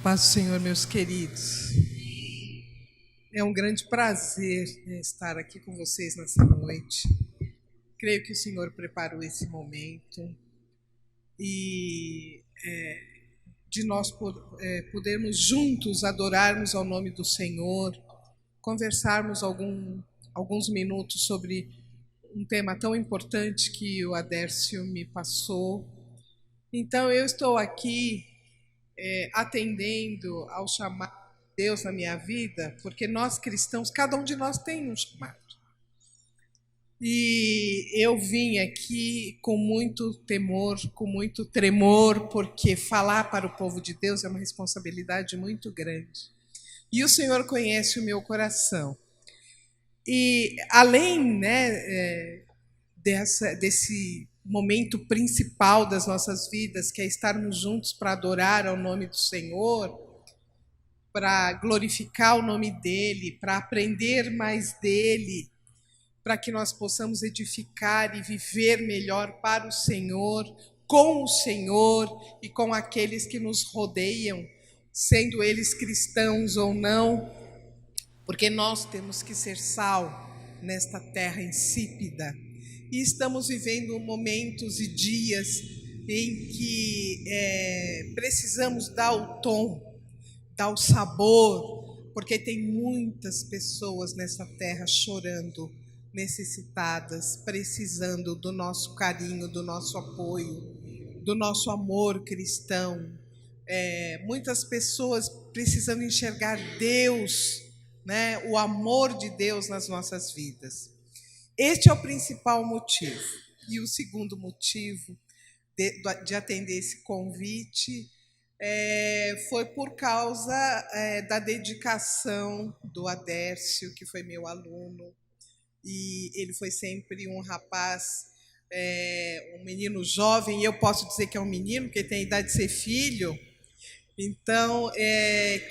Paz do Senhor, meus queridos. É um grande prazer estar aqui com vocês nessa noite. Creio que o Senhor preparou esse momento e de nós podermos juntos adorarmos ao nome do Senhor, conversarmos alguns minutos sobre um tema tão importante que o Adércio me passou. Então, eu estou aqui atendendo ao chamado de Deus na minha vida, porque nós cristãos, cada um de nós tem um chamado. E eu vim aqui com muito temor, com muito tremor, porque falar para o povo de Deus é uma responsabilidade muito grande. E o Senhor conhece o meu coração. E além desse momento principal das nossas vidas, que é estarmos juntos para adorar ao nome do Senhor, para glorificar o nome dEle, para aprender mais dEle, para que nós possamos edificar e viver melhor para o Senhor, com o Senhor e com aqueles que nos rodeiam, sendo eles cristãos ou não, porque nós temos que ser sal nesta terra insípida. E estamos vivendo momentos e dias em que precisamos dar o tom, dar o sabor, porque tem muitas pessoas nessa terra chorando, necessitadas, precisando do nosso carinho, do nosso apoio, do nosso amor cristão. Muitas pessoas precisam enxergar Deus, né, o amor de Deus nas nossas vidas. Este é o principal motivo. E o segundo motivo de atender esse convite foi por causa da dedicação do Adércio, que foi meu aluno. E ele foi sempre um rapaz, um menino jovem, e eu posso dizer que é um menino, porque tem a idade de ser filho. Então,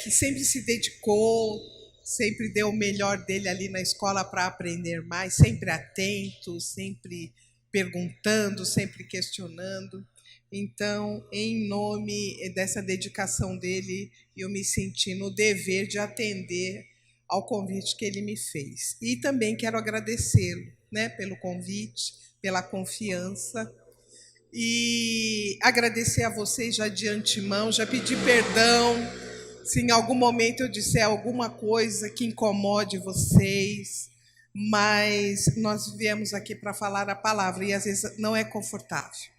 que sempre se dedicou, sempre deu o melhor dele ali na escola para aprender mais, sempre atento, sempre perguntando, sempre questionando. Então, em nome dessa dedicação dele, eu me senti no dever de atender ao convite que ele me fez. E também quero agradecê-lo, né, pelo convite, pela confiança. E agradecer a vocês já de antemão, já pedir perdão se em algum momento eu disser alguma coisa que incomode vocês, mas nós viemos aqui para falar a palavra e às vezes não é confortável.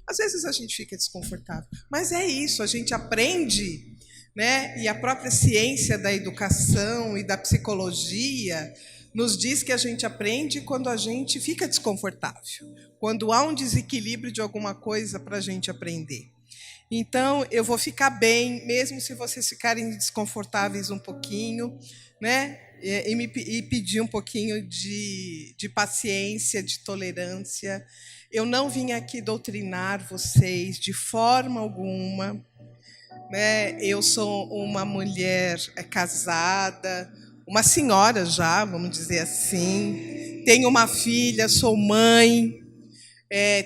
Às vezes a gente fica desconfortável, mas é isso, a gente aprende, né? E a própria ciência da educação e da psicologia nos diz que a gente aprende quando a gente fica desconfortável, quando há um desequilíbrio de alguma coisa para a gente aprender. Então, eu vou ficar bem, mesmo se vocês ficarem desconfortáveis um pouquinho, né? E pedir um pouquinho de paciência, de tolerância. Eu não vim aqui doutrinar vocês de forma alguma, né? Eu sou uma mulher casada, uma senhora já, vamos dizer assim. Tenho uma filha, sou mãe.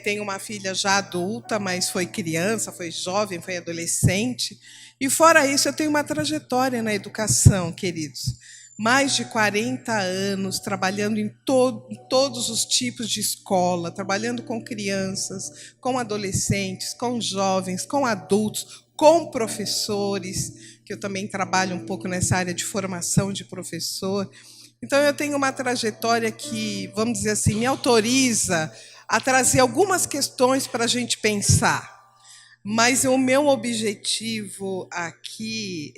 Tenho uma filha já adulta, mas foi criança, foi jovem, foi adolescente. E fora isso, eu tenho uma trajetória na educação, queridos. Mais de 40 anos trabalhando em todos os tipos de escola, trabalhando com crianças, com adolescentes, com jovens, com adultos, com professores, que eu também trabalho um pouco nessa área de formação de professor. Então, eu tenho uma trajetória que, vamos dizer assim, me autoriza a trazer algumas questões para a gente pensar. Mas o meu objetivo aqui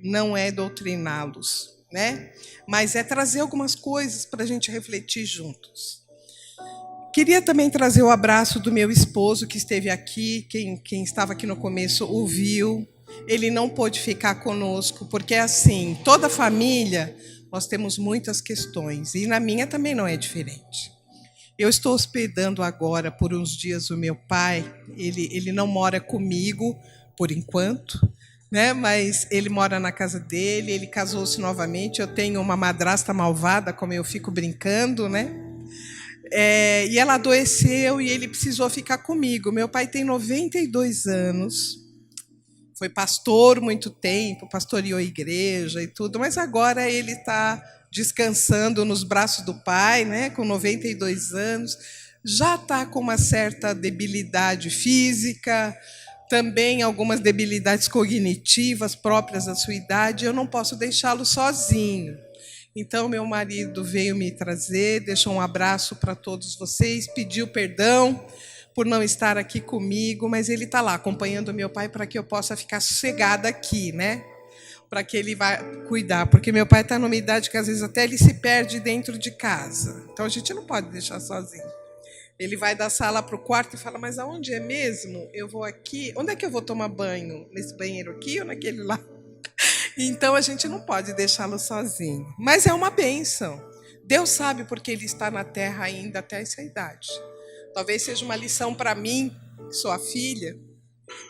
não é doutriná-los, né? Mas é trazer algumas coisas para a gente refletir juntos. Queria também trazer o abraço do meu esposo, que esteve aqui, quem estava aqui no começo ouviu. Ele não pôde ficar conosco, porque assim, toda família, nós temos muitas questões, e na minha também não é diferente. Eu estou hospedando agora por uns dias o meu pai. Ele não mora comigo, por enquanto, né? Mas ele mora na casa dele, ele casou-se novamente. Eu tenho uma madrasta malvada, como eu fico brincando, né? E ela adoeceu e ele precisou ficar comigo. Meu pai tem 92 anos, foi pastor muito tempo, pastoreou a igreja e tudo, mas agora ele está descansando nos braços do pai, né, com 92 anos, já está com uma certa debilidade física, também algumas debilidades cognitivas próprias da sua idade, eu não posso deixá-lo sozinho. Então, meu marido veio me trazer, deixou um abraço para todos vocês, pediu perdão por não estar aqui comigo, mas ele está lá acompanhando meu pai para que eu possa ficar sossegada aqui, né? Para que ele vá cuidar, porque meu pai está numa idade que às vezes até ele se perde dentro de casa. Então a gente não pode deixar sozinho. Ele vai da sala para o quarto e fala: mas aonde é mesmo? Eu vou aqui. Onde é que eu vou tomar banho? Nesse banheiro aqui ou naquele lá? Então a gente não pode deixá-lo sozinho. Mas é uma bênção. Deus sabe porque ele está na terra ainda até essa idade. Talvez seja uma lição para mim, que sou a filha.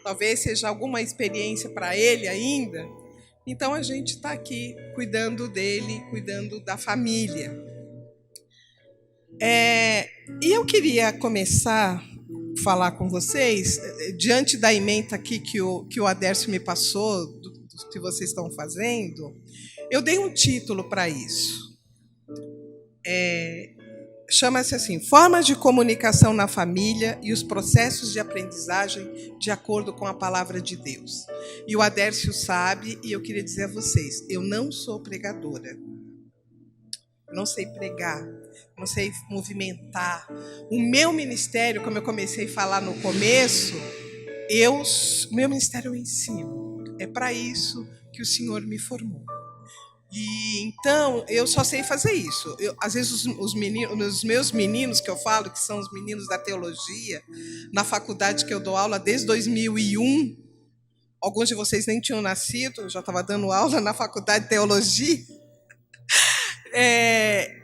Talvez seja alguma experiência para ele ainda. Então a gente está aqui cuidando dele, cuidando da família. E eu queria começar a falar com vocês, diante da ementa aqui que o Adércio me passou, do que vocês estão fazendo, eu dei um título para isso. Chama-se assim: Formas de comunicação na família e os processos de aprendizagem de acordo com a palavra de Deus. E o Adércio sabe, e eu queria dizer a vocês, eu não sou pregadora. Não sei pregar, não sei movimentar. O meu ministério, como eu comecei a falar no começo, meu ministério eu ensino. É para isso que o Senhor me formou. E então eu só sei fazer isso. Às vezes os meus meninos que eu falo, que são os meninos da teologia, na faculdade que eu dou aula desde 2001, alguns de vocês nem tinham nascido, eu já estava dando aula na faculdade de teologia.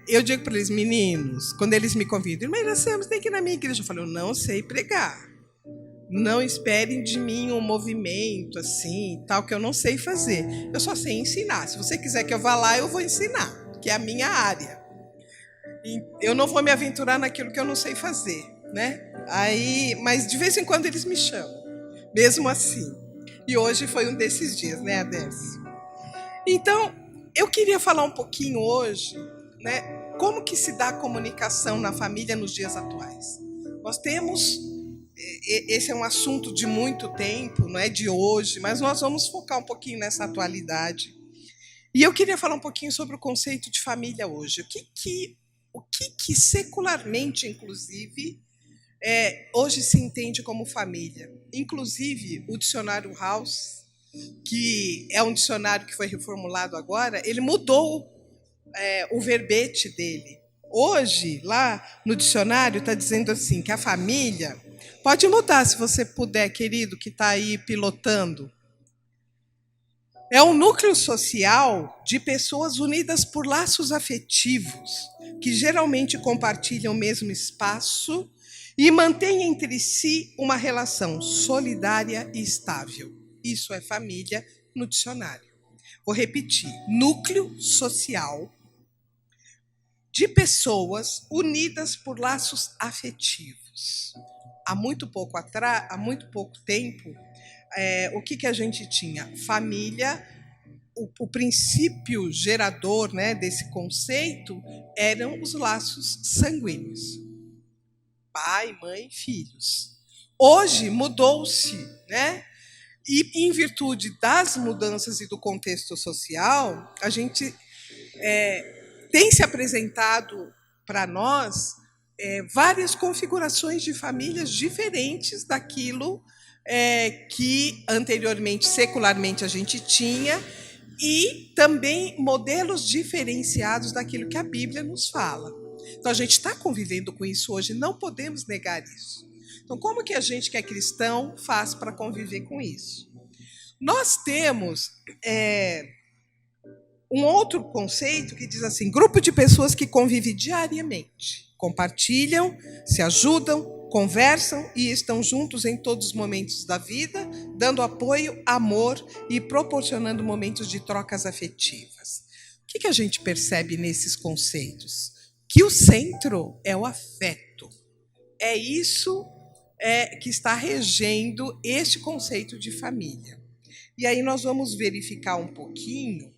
Eu digo para eles: meninos, quando eles me convidam, mas você tem que ir na minha igreja. Eu falo: eu não sei pregar. Não esperem de mim um movimento assim, tal, que eu não sei fazer. Eu só sei ensinar. Se você quiser que eu vá lá, eu vou ensinar, que é a minha área. E eu não vou me aventurar naquilo que eu não sei fazer, né? Mas de vez em quando eles me chamam, mesmo assim. E hoje foi um desses dias, né, Adércio? Então, eu queria falar um pouquinho hoje, né, como que se dá a comunicação na família nos dias atuais. Nós temos, esse é um assunto de muito tempo, não é de hoje, mas nós vamos focar um pouquinho nessa atualidade. E eu queria falar um pouquinho sobre o conceito de família hoje. O que secularmente, inclusive, hoje se entende como família. Inclusive, o dicionário House, que é um dicionário que foi reformulado agora, ele mudou o verbete dele. Hoje, lá no dicionário, está dizendo assim, que a família... Pode mudar, se você puder, querido, que está aí pilotando. É um núcleo social de pessoas unidas por laços afetivos, que geralmente compartilham o mesmo espaço e mantêm entre si uma relação solidária e estável. Isso é família no dicionário. Vou repetir: núcleo social de pessoas unidas por laços afetivos. Há muito pouco tempo, o que a gente tinha? Família, o princípio gerador, né, desse conceito eram os laços sanguíneos. Pai, mãe, filhos. Hoje mudou-se, né? E em virtude das mudanças e do contexto social, a gente tem se apresentado para nós várias configurações de famílias diferentes daquilo que anteriormente, secularmente, a gente tinha, e também modelos diferenciados daquilo que a Bíblia nos fala. Então, a gente está convivendo com isso hoje, não podemos negar isso. Então, como que a gente que é cristão faz para conviver com isso? Nós temos um outro conceito que diz assim: grupo de pessoas que convivem diariamente, compartilham, se ajudam, conversam e estão juntos em todos os momentos da vida, dando apoio, amor e proporcionando momentos de trocas afetivas. O que a gente percebe nesses conceitos? Que o centro é o afeto. É isso que está regendo este conceito de família. E aí nós vamos verificar um pouquinho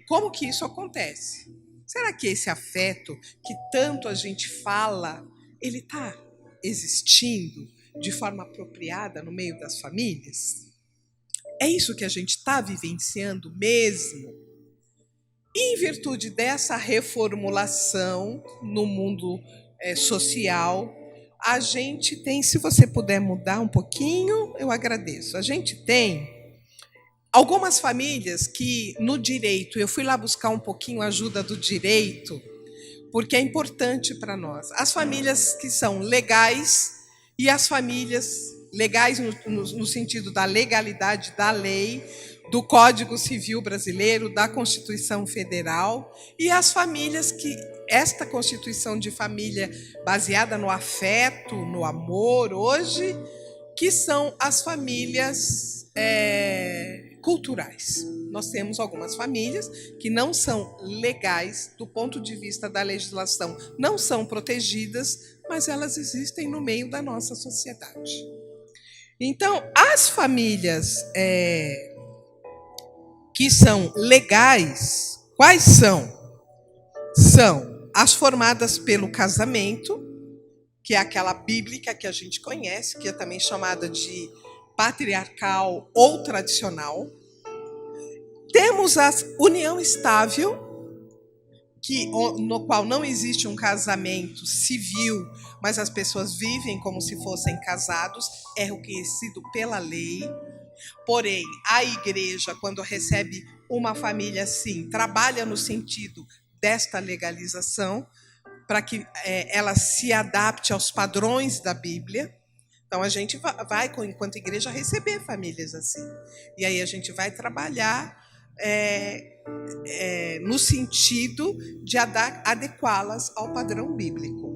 como que isso acontece. Será que esse afeto que tanto a gente fala, ele está existindo de forma apropriada no meio das famílias? É isso que a gente está vivenciando mesmo? E em virtude dessa reformulação no mundo social, a gente tem, se você puder mudar um pouquinho, eu agradeço. A gente tem algumas famílias que no direito, eu fui lá buscar um pouquinho a ajuda do direito, porque é importante para nós. As famílias que são legais e as famílias legais no sentido da legalidade da lei, do Código Civil Brasileiro, da Constituição Federal, e as famílias que esta constituição de família baseada no afeto, no amor, hoje, que são as famílias culturais. Nós temos algumas famílias que não são legais do ponto de vista da legislação, não são protegidas, mas elas existem no meio da nossa sociedade. Então, as famílias que são legais, quais são? São as formadas pelo casamento, que é aquela bíblica que a gente conhece, que é também chamada de patriarcal ou tradicional. Temos a união estável, no qual não existe um casamento civil, mas as pessoas vivem como se fossem casados, é reconhecido pela lei. Porém, a igreja, quando recebe uma família assim, trabalha no sentido desta legalização, para que ela se adapte aos padrões da Bíblia. Então, a gente vai, enquanto igreja, receber famílias assim. E aí a gente vai trabalhar no sentido de adequá-las ao padrão bíblico.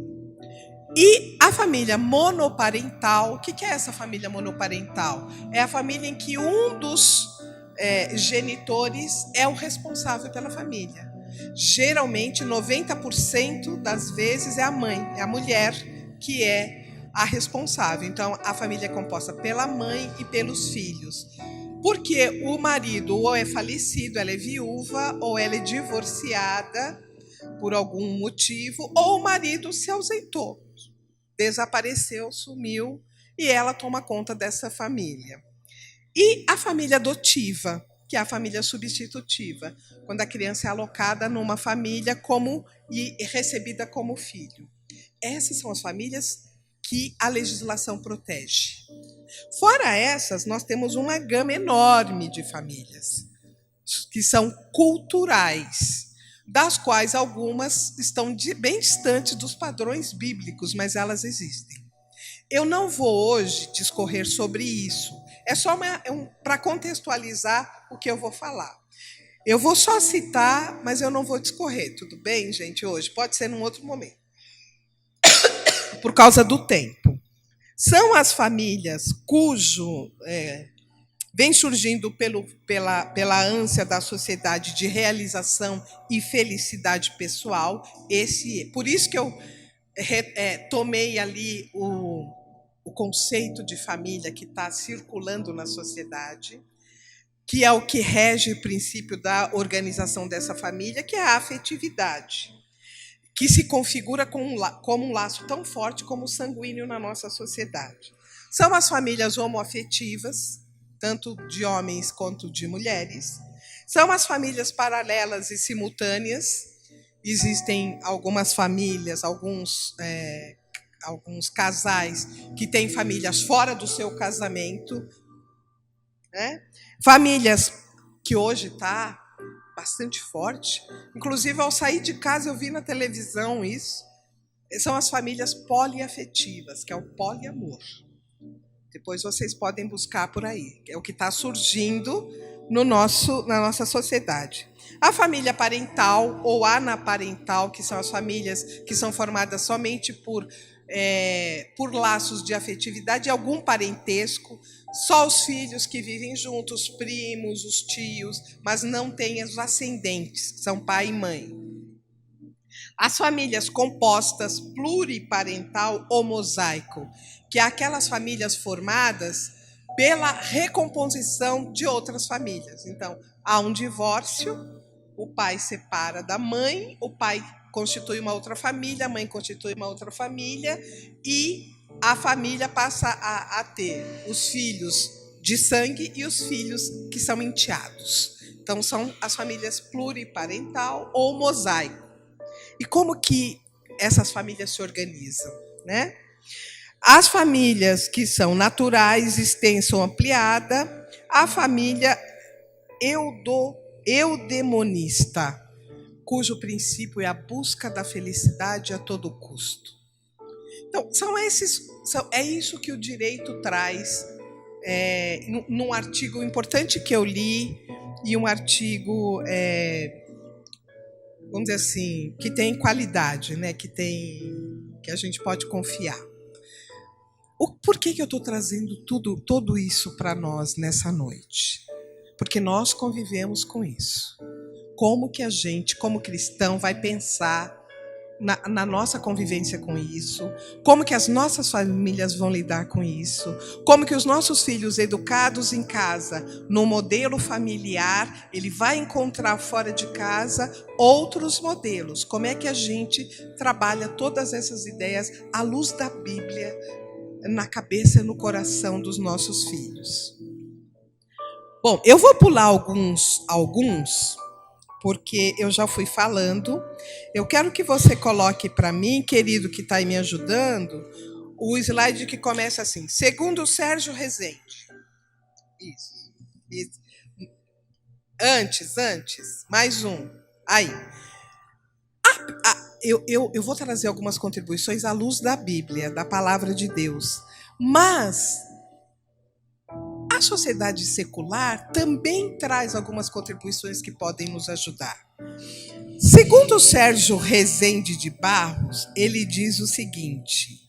E a família monoparental, o que é essa família monoparental? É a família em que um dos genitores é o responsável pela família. Geralmente, 90% das vezes é a mãe, é a mulher que é a responsável. Então, a família é composta pela mãe e pelos filhos. Porque o marido ou é falecido, ela é viúva, ou ela é divorciada por algum motivo, ou o marido se ausentou, desapareceu, sumiu, e ela toma conta dessa família. E a família adotiva, que é a família substitutiva, quando a criança é alocada numa família e recebida como filho. Essas são as famílias que a legislação protege. Fora essas, nós temos uma gama enorme de famílias, que são culturais, das quais algumas estão bem distantes dos padrões bíblicos, mas elas existem. Eu não vou hoje discorrer sobre isso, é só para contextualizar o que eu vou falar. Eu vou só citar, mas eu não vou discorrer, tudo bem, gente, hoje? Pode ser num outro momento. Por causa do tempo. São as famílias cujo vem surgindo pela ânsia da sociedade de realização e felicidade pessoal. Por isso que eu tomei ali o conceito de família que está circulando na sociedade, que é o que rege o princípio da organização dessa família, que é a afetividade, que se configura como um laço tão forte como o sanguíneo na nossa sociedade. São as famílias homoafetivas, tanto de homens quanto de mulheres. São as famílias paralelas e simultâneas. Existem algumas famílias, alguns casais que têm famílias fora do seu casamento, né? Famílias que hoje está bastante forte. Inclusive, ao sair de casa, eu vi na televisão isso. São as famílias poliafetivas, que é o poliamor. Depois vocês podem buscar por aí. É o que está surgindo na nossa sociedade. A família parental ou anaparental, que são as famílias que são formadas somente por laços de afetividade e algum parentesco, só os filhos que vivem juntos, os primos, os tios, mas não têm os ascendentes, que são pai e mãe. As famílias compostas pluriparental ou mosaico, que é aquelas famílias formadas pela recomposição de outras famílias. Então, há um divórcio, o pai separa da mãe, o pai constitui uma outra família, a mãe constitui uma outra família, e a família passa a ter os filhos de sangue e os filhos que são enteados. Então, são as famílias pluriparental ou mosaico. E como que essas famílias se organizam, né? As famílias que são naturais, extensa ou ampliada, a família eudemonista, cujo princípio é a busca da felicidade a todo custo. Então, é isso que o direito traz num artigo importante que eu li, e um artigo, vamos dizer assim, que tem qualidade, né? que a gente pode confiar. Por que eu estou trazendo tudo isso para nós nessa noite? Porque nós convivemos com isso. Como que a gente, como cristão, vai pensar na nossa convivência com isso? Como que as nossas famílias vão lidar com isso? Como que os nossos filhos educados em casa, no modelo familiar, ele vai encontrar fora de casa outros modelos? Como é que a gente trabalha todas essas ideias à luz da Bíblia, na cabeça e no coração dos nossos filhos? Bom, eu vou pular alguns, porque eu já fui falando. Eu quero que você coloque para mim, querido que está aí me ajudando, o slide que começa assim: segundo Sérgio Rezende. Isso. Antes, mais um. Aí. Eu vou trazer algumas contribuições à luz da Bíblia, da palavra de Deus. Mas a sociedade secular também traz algumas contribuições que podem nos ajudar. Segundo Sérgio Rezende de Barros, ele diz o seguinte: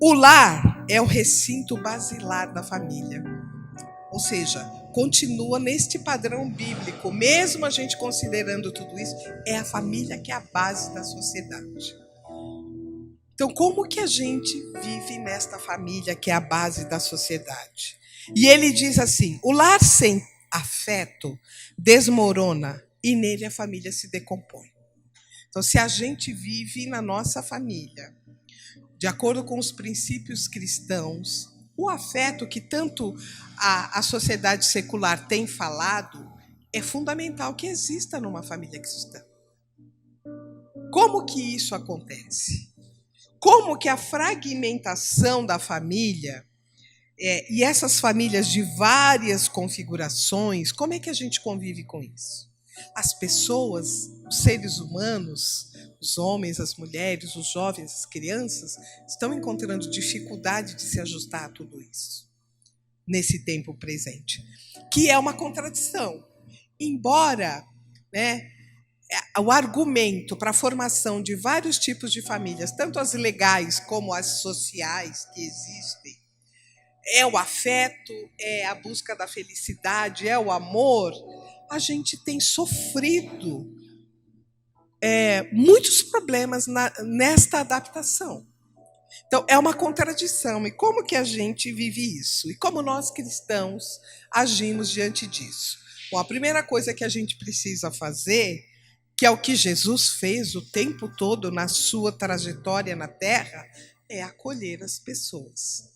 o lar é o recinto basilar da família. Ou seja, continua neste padrão bíblico, mesmo a gente considerando tudo isso, é a família que é a base da sociedade. Então, como que a gente vive nesta família que é a base da sociedade? E ele diz assim: o lar sem afeto desmorona e nele a família se decompõe. Então, se a gente vive na nossa família, de acordo com os princípios cristãos, o afeto que tanto a sociedade secular tem falado é fundamental que exista numa família cristã. Como que isso acontece? Como que a fragmentação da família, e essas famílias de várias configurações, como é que a gente convive com isso? As pessoas, os seres humanos, os homens, as mulheres, os jovens, as crianças, estão encontrando dificuldade de se ajustar a tudo isso, nesse tempo presente, que é uma contradição. Embora, né, o argumento para a formação de vários tipos de famílias, tanto as legais como as sociais que existem, é o afeto, é a busca da felicidade, é o amor, a gente tem sofrido muitos problemas nesta adaptação. Então, é uma contradição. E como que a gente vive isso? E como nós, cristãos, agimos diante disso? Bom, a primeira coisa que a gente precisa fazer, que é o que Jesus fez o tempo todo na sua trajetória na Terra, é acolher as pessoas.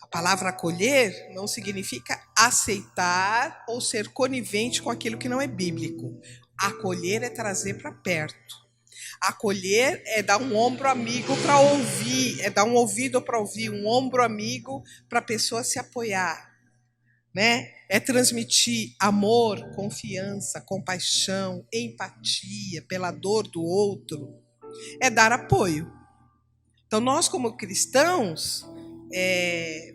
A palavra acolher não significa aceitar ou ser conivente com aquilo que não é bíblico. Acolher é trazer para perto. Acolher é dar um ombro amigo para ouvir, é dar um ouvido para ouvir, um ombro amigo para a pessoa se apoiar, né? É transmitir amor, confiança, compaixão, empatia pela dor do outro. É dar apoio. Então, nós como cristãos,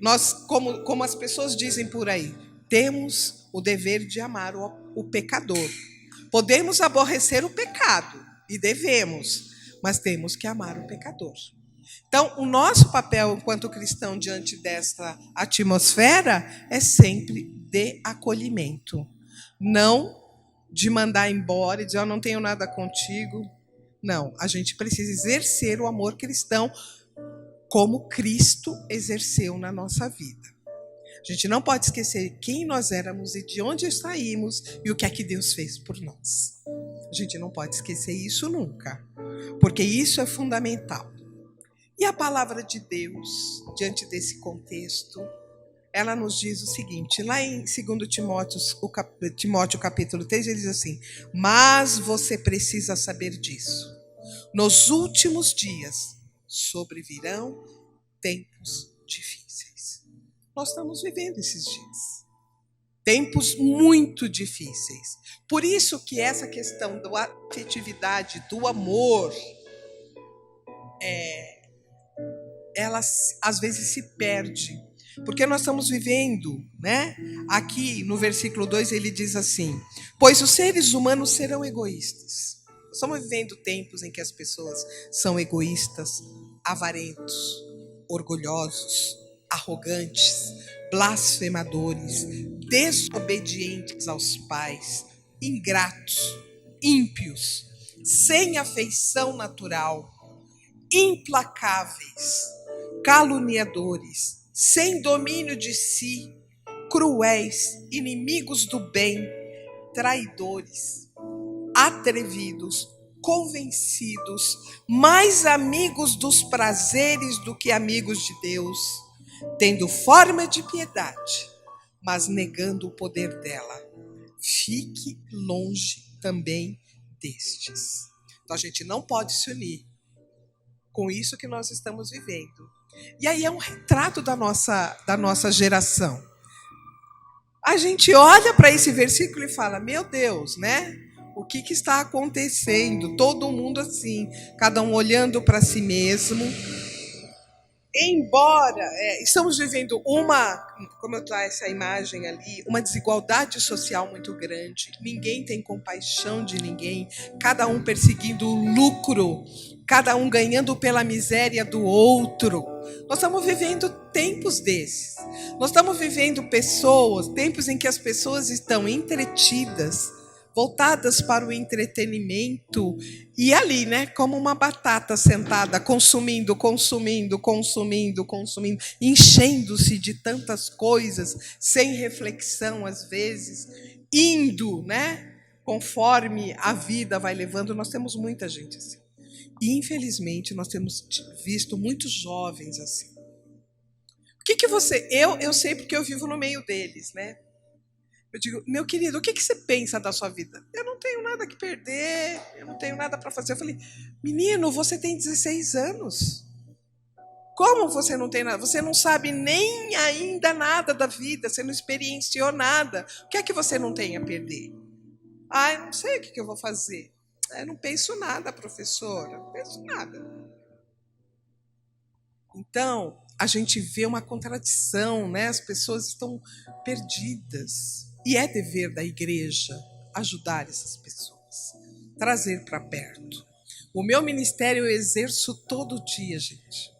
nós, como as pessoas dizem por aí, temos o dever de amar o pecador. Podemos aborrecer o pecado, e devemos, mas temos que amar o pecador. Então, o nosso papel enquanto cristão diante desta atmosfera é sempre de acolhimento. Não de mandar embora e dizer: eu não tenho nada contigo. Não, a gente precisa exercer o amor cristão como Cristo exerceu na nossa vida. A gente não pode esquecer quem nós éramos e de onde saímos e o que é que Deus fez por nós. A gente não pode esquecer isso nunca, porque isso é fundamental. E a palavra de Deus, diante desse contexto, ela nos diz o seguinte, lá em 2 Timóteo capítulo 3, ele diz assim: mas você precisa saber disso. Nos últimos dias sobrevirão tempos difíceis. Nós estamos vivendo esses dias. Tempos muito difíceis. Por isso que essa questão da afetividade, do amor, ela às vezes se perde. Porque nós estamos vivendo, né? Aqui no versículo 2 ele diz assim: pois os seres humanos serão egoístas. Nós estamos vivendo tempos em que as pessoas são egoístas, avarentos, orgulhosos, arrogantes, blasfemadores, desobedientes aos pais, ingratos, ímpios, sem afeição natural, implacáveis, caluniadores, sem domínio de si, cruéis, inimigos do bem, traidores, atrevidos, convencidos, mais amigos dos prazeres do que amigos de Deus, tendo forma de piedade, mas negando o poder dela. Fique longe também destes. Então a gente não pode se unir com isso que nós estamos vivendo. E aí é um retrato da nossa geração. A gente olha para esse versículo e fala: meu Deus, né? O que está acontecendo? Todo mundo assim, cada um olhando para si mesmo. Embora estamos vivendo como eu trago essa imagem ali, uma desigualdade social muito grande. Ninguém tem compaixão de ninguém, cada um perseguindo o lucro, cada um ganhando pela miséria do outro. Nós estamos vivendo tempos desses. Nós estamos vivendo tempos em que as pessoas estão entretidas, voltadas para o entretenimento e ali, né, como uma batata sentada, consumindo, enchendo-se de tantas coisas, sem reflexão às vezes, indo, né, conforme a vida vai levando. Nós temos muita gente assim. E, infelizmente, nós temos visto muitos jovens assim. O que você... Eu sei porque eu vivo no meio deles, né? Eu digo: meu querido, o que você pensa da sua vida? Eu não tenho nada que perder, eu não tenho nada para fazer. Eu falei: menino, você tem 16 anos. Como você não tem nada? Você não sabe nem ainda nada da vida, você não experienciou nada. O que é que você não tem a perder? Ah, eu não sei o que eu vou fazer. Eu não penso nada, professora, não penso nada. Então, a gente vê uma contradição, né? As pessoas estão perdidas. E é dever da igreja ajudar essas pessoas, trazer para perto. O meu ministério eu exerço todo dia, gente.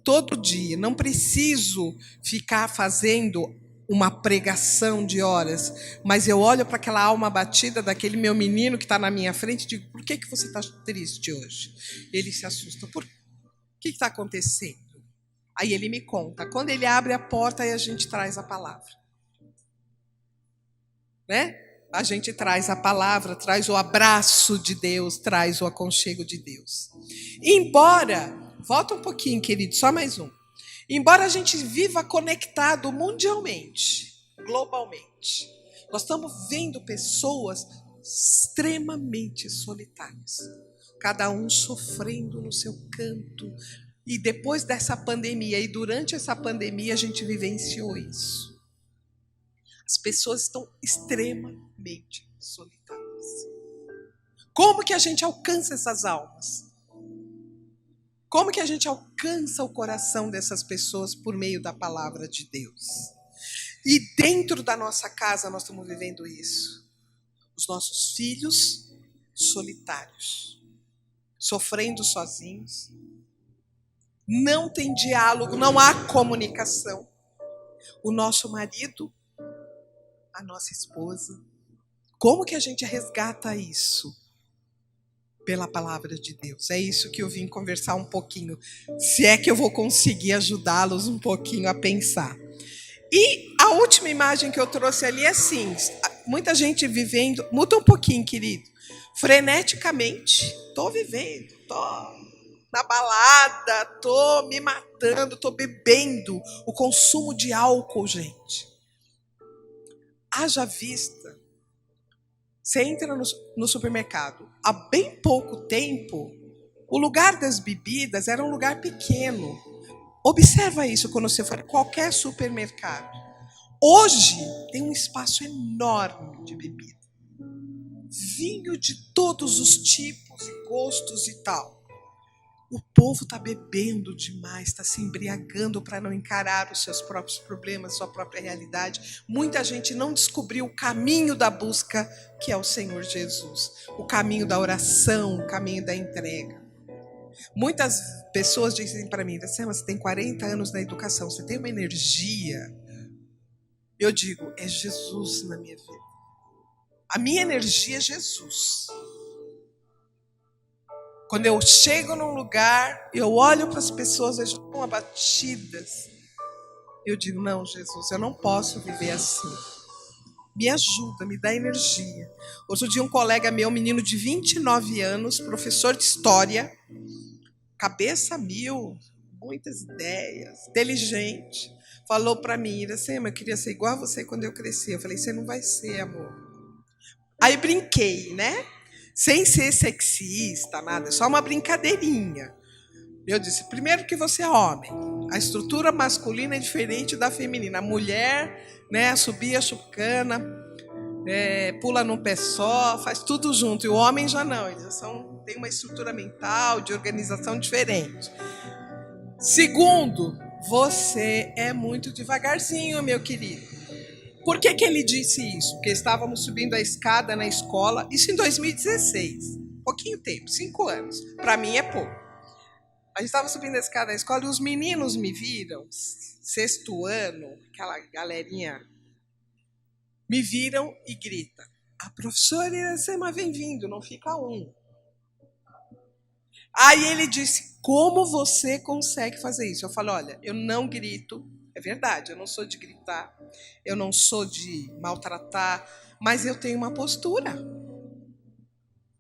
Todo dia. Não preciso ficar fazendo uma pregação de horas, mas eu olho para aquela alma abatida daquele meu menino que está na minha frente e digo: por que você está triste hoje? Ele se assusta. O que está acontecendo? Aí ele me conta. Quando ele abre a porta, aí a gente traz a palavra. Né? A gente traz a palavra, traz o abraço de Deus, traz o aconchego de Deus. Embora, volta um pouquinho, querido, só mais um. Embora a gente viva conectado mundialmente, globalmente, nós estamos vendo pessoas extremamente solitárias, cada um sofrendo no seu canto. E depois dessa pandemia, e durante essa pandemia, a gente vivenciou isso. As pessoas estão extremamente solitárias. Como que a gente alcança essas almas? Como que a gente alcança o coração dessas pessoas por meio da palavra de Deus? E dentro da nossa casa nós estamos vivendo isso. Os nossos filhos solitários, sofrendo sozinhos. Não tem diálogo, não há comunicação. O nosso marido, a nossa esposa. Como que a gente resgata isso? pela palavra de Deus. É isso que eu vim conversar um pouquinho, se é que eu vou conseguir ajudá-los um pouquinho a pensar. E a última imagem que eu trouxe ali é assim, muita gente vivendo, muda um pouquinho, querido, freneticamente, tô vivendo, tô na balada, tô me matando, tô bebendo, o consumo de álcool, gente. Haja vista, você entra no supermercado, há bem pouco tempo, o lugar das bebidas era um lugar pequeno. Observa isso quando você for a qualquer supermercado. Hoje tem um espaço enorme de bebida. Vinho de todos os tipos e gostos e tal. O povo está bebendo demais, está se embriagando para não encarar os seus próprios problemas, sua própria realidade. Muita gente não descobriu o caminho da busca, que é o Senhor Jesus. O caminho da oração, o caminho da entrega. Muitas pessoas dizem para mim, você tem 40 anos na educação, você tem uma energia. Eu digo, é Jesus na minha vida. A minha energia é Jesus. Quando eu chego num lugar, eu olho para as pessoas, elas estão abatidas. Eu digo, não, Jesus, eu não posso viver assim. Me ajuda, me dá energia. Outro dia um colega meu, menino de 29 anos, professor de história, cabeça mil, muitas ideias, inteligente, falou para mim, Iracema, eu queria ser igual a você quando eu crescer. Eu falei, você não vai ser, amor. Aí brinquei, né? Sem ser sexista, nada, só uma brincadeirinha. Eu disse, primeiro que você é homem, a estrutura masculina é diferente da feminina. A mulher, né, subia a chucana, pula num pé só, faz tudo junto. E o homem já não, eles já tem uma estrutura mental, de organização diferente. Segundo, você é muito devagarzinho, meu querido. Por que ele disse isso? Porque estávamos subindo a escada na escola, isso em 2016. Pouquinho tempo, 5 anos. Para mim é pouco. A gente estava subindo a escada na escola e os meninos me viram, sexto ano, aquela galerinha, me viram e grita, a professora Iracema vem vindo, não fica um. Aí ele disse, como você consegue fazer isso? Eu falei, olha, eu não grito, é verdade, eu não sou de gritar, eu não sou de maltratar, mas eu tenho uma postura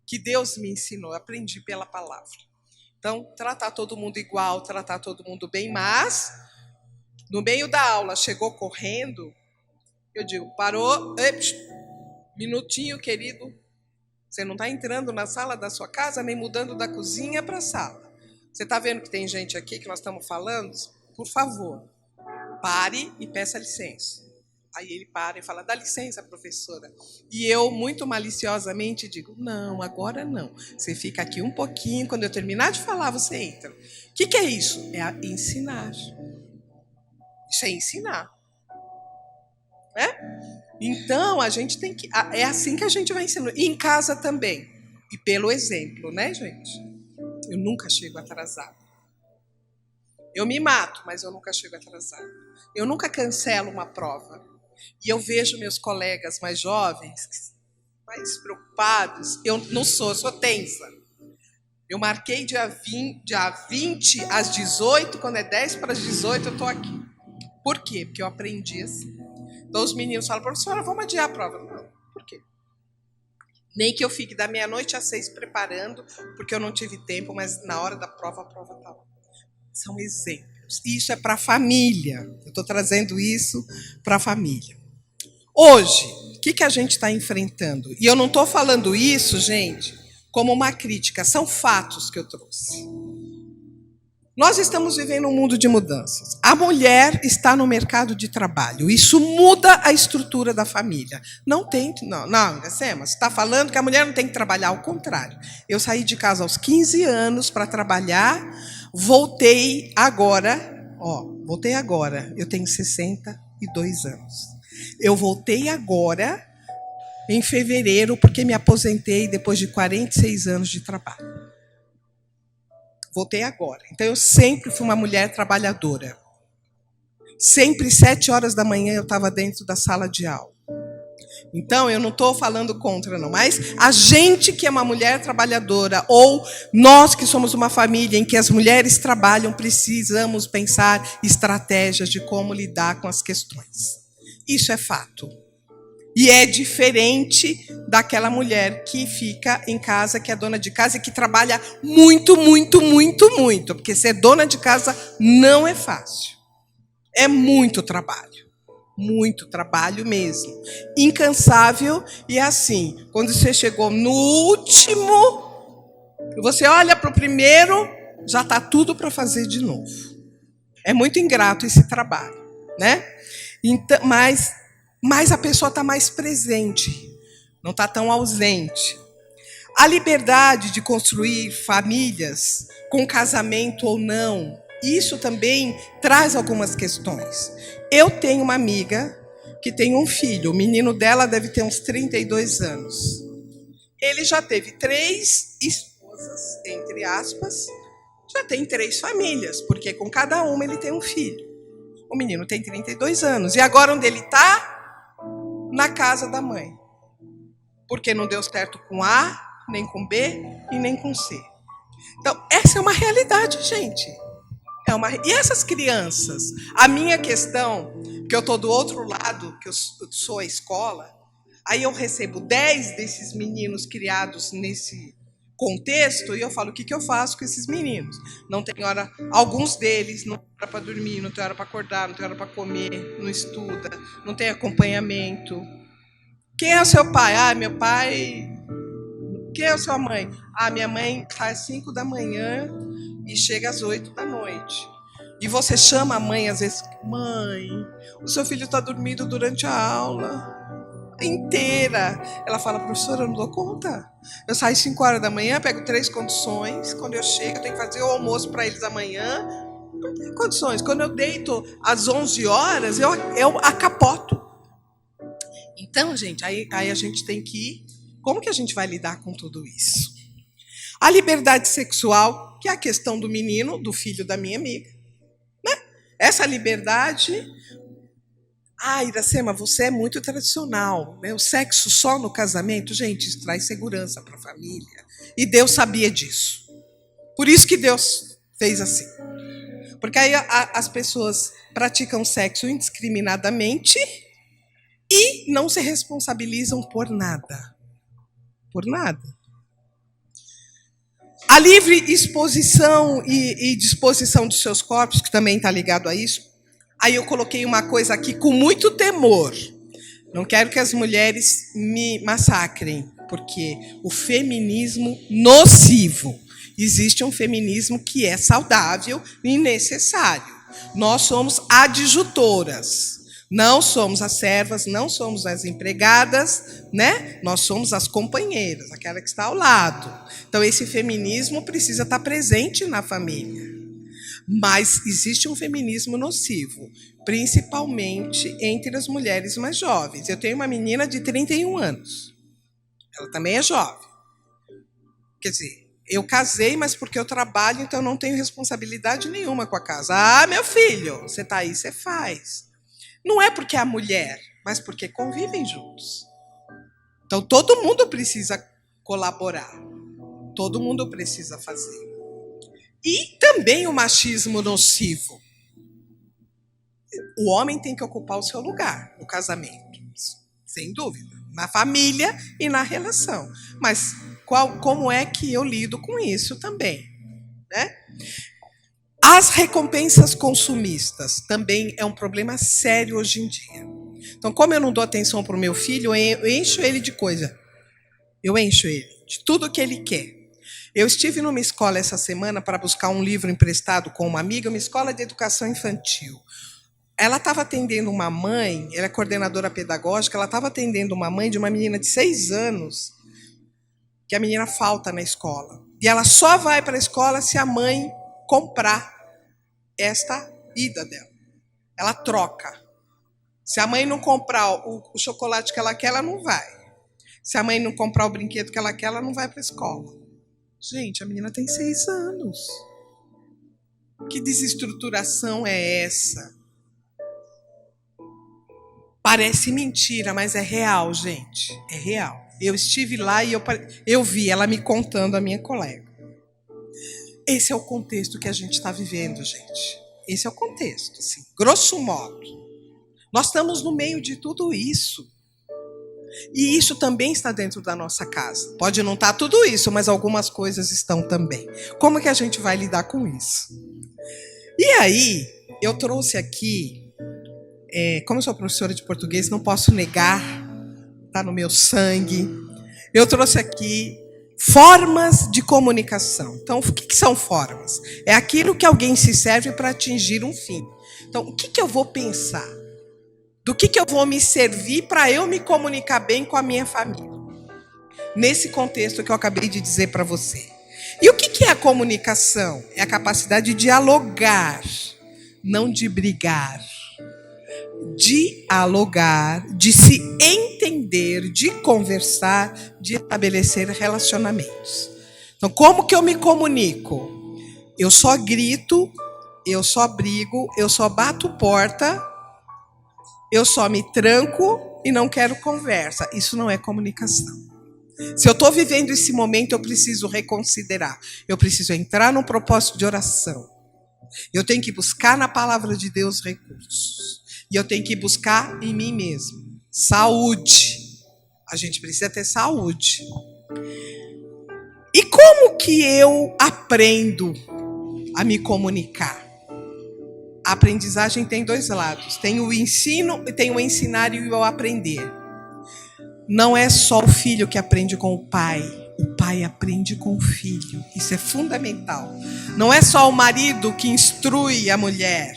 que Deus me ensinou, eu aprendi pela palavra. Então, tratar todo mundo igual, tratar todo mundo bem, mas no meio da aula chegou correndo, eu digo, parou, minutinho, querido, você não está entrando na sala da sua casa, nem mudando da cozinha para a sala. Você está vendo que tem gente aqui que nós estamos falando? Por favor, pare e peça licença. Aí ele para e fala, dá licença, professora. E eu, muito maliciosamente, digo, não, agora não. Você fica aqui um pouquinho, quando eu terminar de falar, você entra. O que é isso? É ensinar. Isso é ensinar. Então, a gente tem que... É assim que a gente vai ensinando. E em casa também. E pelo exemplo, né, gente? Eu nunca chego atrasado. Eu me mato, mas eu nunca chego atrasado. Eu nunca cancelo uma prova. E eu vejo meus colegas mais jovens, mais preocupados. Eu não sou, eu sou tensa. Eu marquei dia 20 às 18, quando é 10 para as 18, eu estou aqui. Por quê? Porque eu aprendi assim. Então os meninos falam, professora, vamos adiar a prova. Não, por quê? Nem que eu fique da meia-noite às 6 preparando, porque eu não tive tempo, mas na hora da prova, a prova está lá. São exemplos. Isso é para a família. Eu estou trazendo isso para a família. Hoje, o que a gente está enfrentando? E eu não estou falando isso, gente, como uma crítica. São fatos que eu trouxe. Nós estamos vivendo um mundo de mudanças. A mulher está no mercado de trabalho. Isso muda a estrutura da família. Não, Iracema, você está falando que a mulher não tem que trabalhar. Ao contrário. Eu saí de casa aos 15 anos para trabalhar. Voltei agora. Eu tenho 62 anos. Eu voltei agora, em fevereiro, porque me aposentei depois de 46 anos de trabalho. Voltei agora. Então, eu sempre fui uma mulher trabalhadora. Sempre, 7 horas da manhã, eu estava dentro da sala de aula. Então, eu não estou falando contra, não. Mas a gente que é uma mulher trabalhadora, ou nós que somos uma família em que as mulheres trabalham, precisamos pensar estratégias de como lidar com as questões. Isso é fato. E é diferente daquela mulher que fica em casa, que é dona de casa e que trabalha muito, muito, muito, muito. Porque ser dona de casa não é fácil. É muito trabalho mesmo. Incansável e assim, quando você chegou no último, você olha para o primeiro, já está tudo para fazer de novo. É muito ingrato esse trabalho, né? Então, mas a pessoa está mais presente, não está tão ausente. A liberdade de construir famílias, com casamento ou não, isso também traz algumas questões. Eu tenho uma amiga que tem um filho, o menino dela deve ter uns 32 anos. Ele já teve 3 esposas, entre aspas, já tem 3 famílias, porque com cada uma ele tem um filho. O menino tem 32 anos. E agora onde ele está? Na casa da mãe. Porque não deu certo com A, nem com B e nem com C. Então, essa é uma realidade, gente. E essas crianças? A minha questão, que eu estou do outro lado, que eu sou a escola, aí eu recebo 10 desses meninos criados nesse contexto e eu falo, o que eu faço com esses meninos? Não tem hora, alguns deles não tem hora para dormir, não tem hora para acordar, não tem hora para comer, não estuda, não tem acompanhamento. Quem é o seu pai? Ah, meu pai. Quem é a sua mãe? Ah, minha mãe sai às 5 da manhã e chega às 8 da noite. E você chama a mãe às vezes, mãe, o seu filho está dormindo durante a aula inteira. Ela fala, professora, eu não dou conta. Eu saio às 5 horas da manhã, pego 3 condições. Quando eu chego, eu tenho que fazer o almoço para eles amanhã. Não tem condições. Quando eu deito às 11 horas, eu acapoto. Então, gente, aí a gente tem que ir. Como que a gente vai lidar com tudo isso? A liberdade sexual, que é a questão do menino, do filho da minha amiga. Né? Essa liberdade... Ah, Iracema, você é muito tradicional. Né? O sexo só no casamento, gente, isso traz segurança para a família. E Deus sabia disso. Por isso que Deus fez assim. Porque aí as pessoas praticam sexo indiscriminadamente e não se responsabilizam por nada. Por nada. A livre exposição e disposição dos seus corpos, que também está ligado a isso. Aí eu coloquei uma coisa aqui com muito temor. Não quero que as mulheres me massacrem, porque o feminismo nocivo. Existe um feminismo que é saudável e necessário. Nós somos adjutoras. Não somos as servas, não somos as empregadas, né? Nós somos as companheiras, aquela que está ao lado. Então, esse feminismo precisa estar presente na família. Mas existe um feminismo nocivo, principalmente entre as mulheres mais jovens. Eu tenho uma menina de 31 anos. Ela também é jovem. Quer dizer, eu casei, mas porque eu trabalho, então eu não tenho responsabilidade nenhuma com a casa. Ah, meu filho, você está aí, você faz. Não é porque é a mulher, mas porque convivem juntos. Então todo mundo precisa colaborar. Todo mundo precisa fazer. E também o machismo nocivo. O homem tem que ocupar o seu lugar no casamento, sem dúvida, na família e na relação. Mas como é que eu lido com isso também? Né? As recompensas consumistas também é um problema sério hoje em dia. Então, como eu não dou atenção para o meu filho, eu encho ele de coisa. Eu encho ele de tudo que ele quer. Eu estive numa escola essa semana para buscar um livro emprestado com uma amiga, uma escola de educação infantil. Ela estava atendendo uma mãe, ela é coordenadora pedagógica, ela estava atendendo uma mãe de uma menina de 6 anos, que a menina falta na escola. E ela só vai para a escola se a mãe comprar esta ida dela. Ela troca. Se a mãe não comprar o chocolate que ela quer, ela não vai. Se a mãe não comprar o brinquedo que ela quer, ela não vai para a escola. Gente, a menina tem 6 anos. Que desestruturação é essa? Parece mentira, mas é real, gente. É real. Eu estive lá e eu vi ela me contando, a minha colega. Esse é o contexto que a gente está vivendo, gente. Esse é o contexto, assim, grosso modo. Nós estamos no meio de tudo isso. E isso também está dentro da nossa casa. Pode não estar tudo isso, mas algumas coisas estão também. Como que a gente vai lidar com isso? E aí, eu trouxe aqui, como eu sou professora de português, não posso negar, está no meu sangue. Eu trouxe aqui formas de comunicação. Então, o que são formas? É aquilo que alguém se serve para atingir um fim. Então, o que eu vou pensar? Do que eu vou me servir para eu me comunicar bem com a minha família? Nesse contexto que eu acabei de dizer para você. E o que é a comunicação? É a capacidade de dialogar, não de brigar. Dialogar, de se entender, de conversar, de estabelecer relacionamentos. Então, como que eu me comunico? Eu só grito, eu só brigo, eu só bato porta, eu só me tranco e não quero conversa. Isso não é comunicação. Se eu estou vivendo esse momento, eu preciso reconsiderar. Eu preciso entrar num propósito de oração. Eu tenho que buscar na palavra de Deus recursos. E eu tenho que buscar em mim mesmo. Saúde. A gente precisa ter saúde. E como que eu aprendo a me comunicar? A aprendizagem tem dois lados. Tem o ensino, tem o ensinar e o aprender. Não é só o filho que aprende com o pai. O pai aprende com o filho. Isso é fundamental. Não é só o marido que instrui a mulher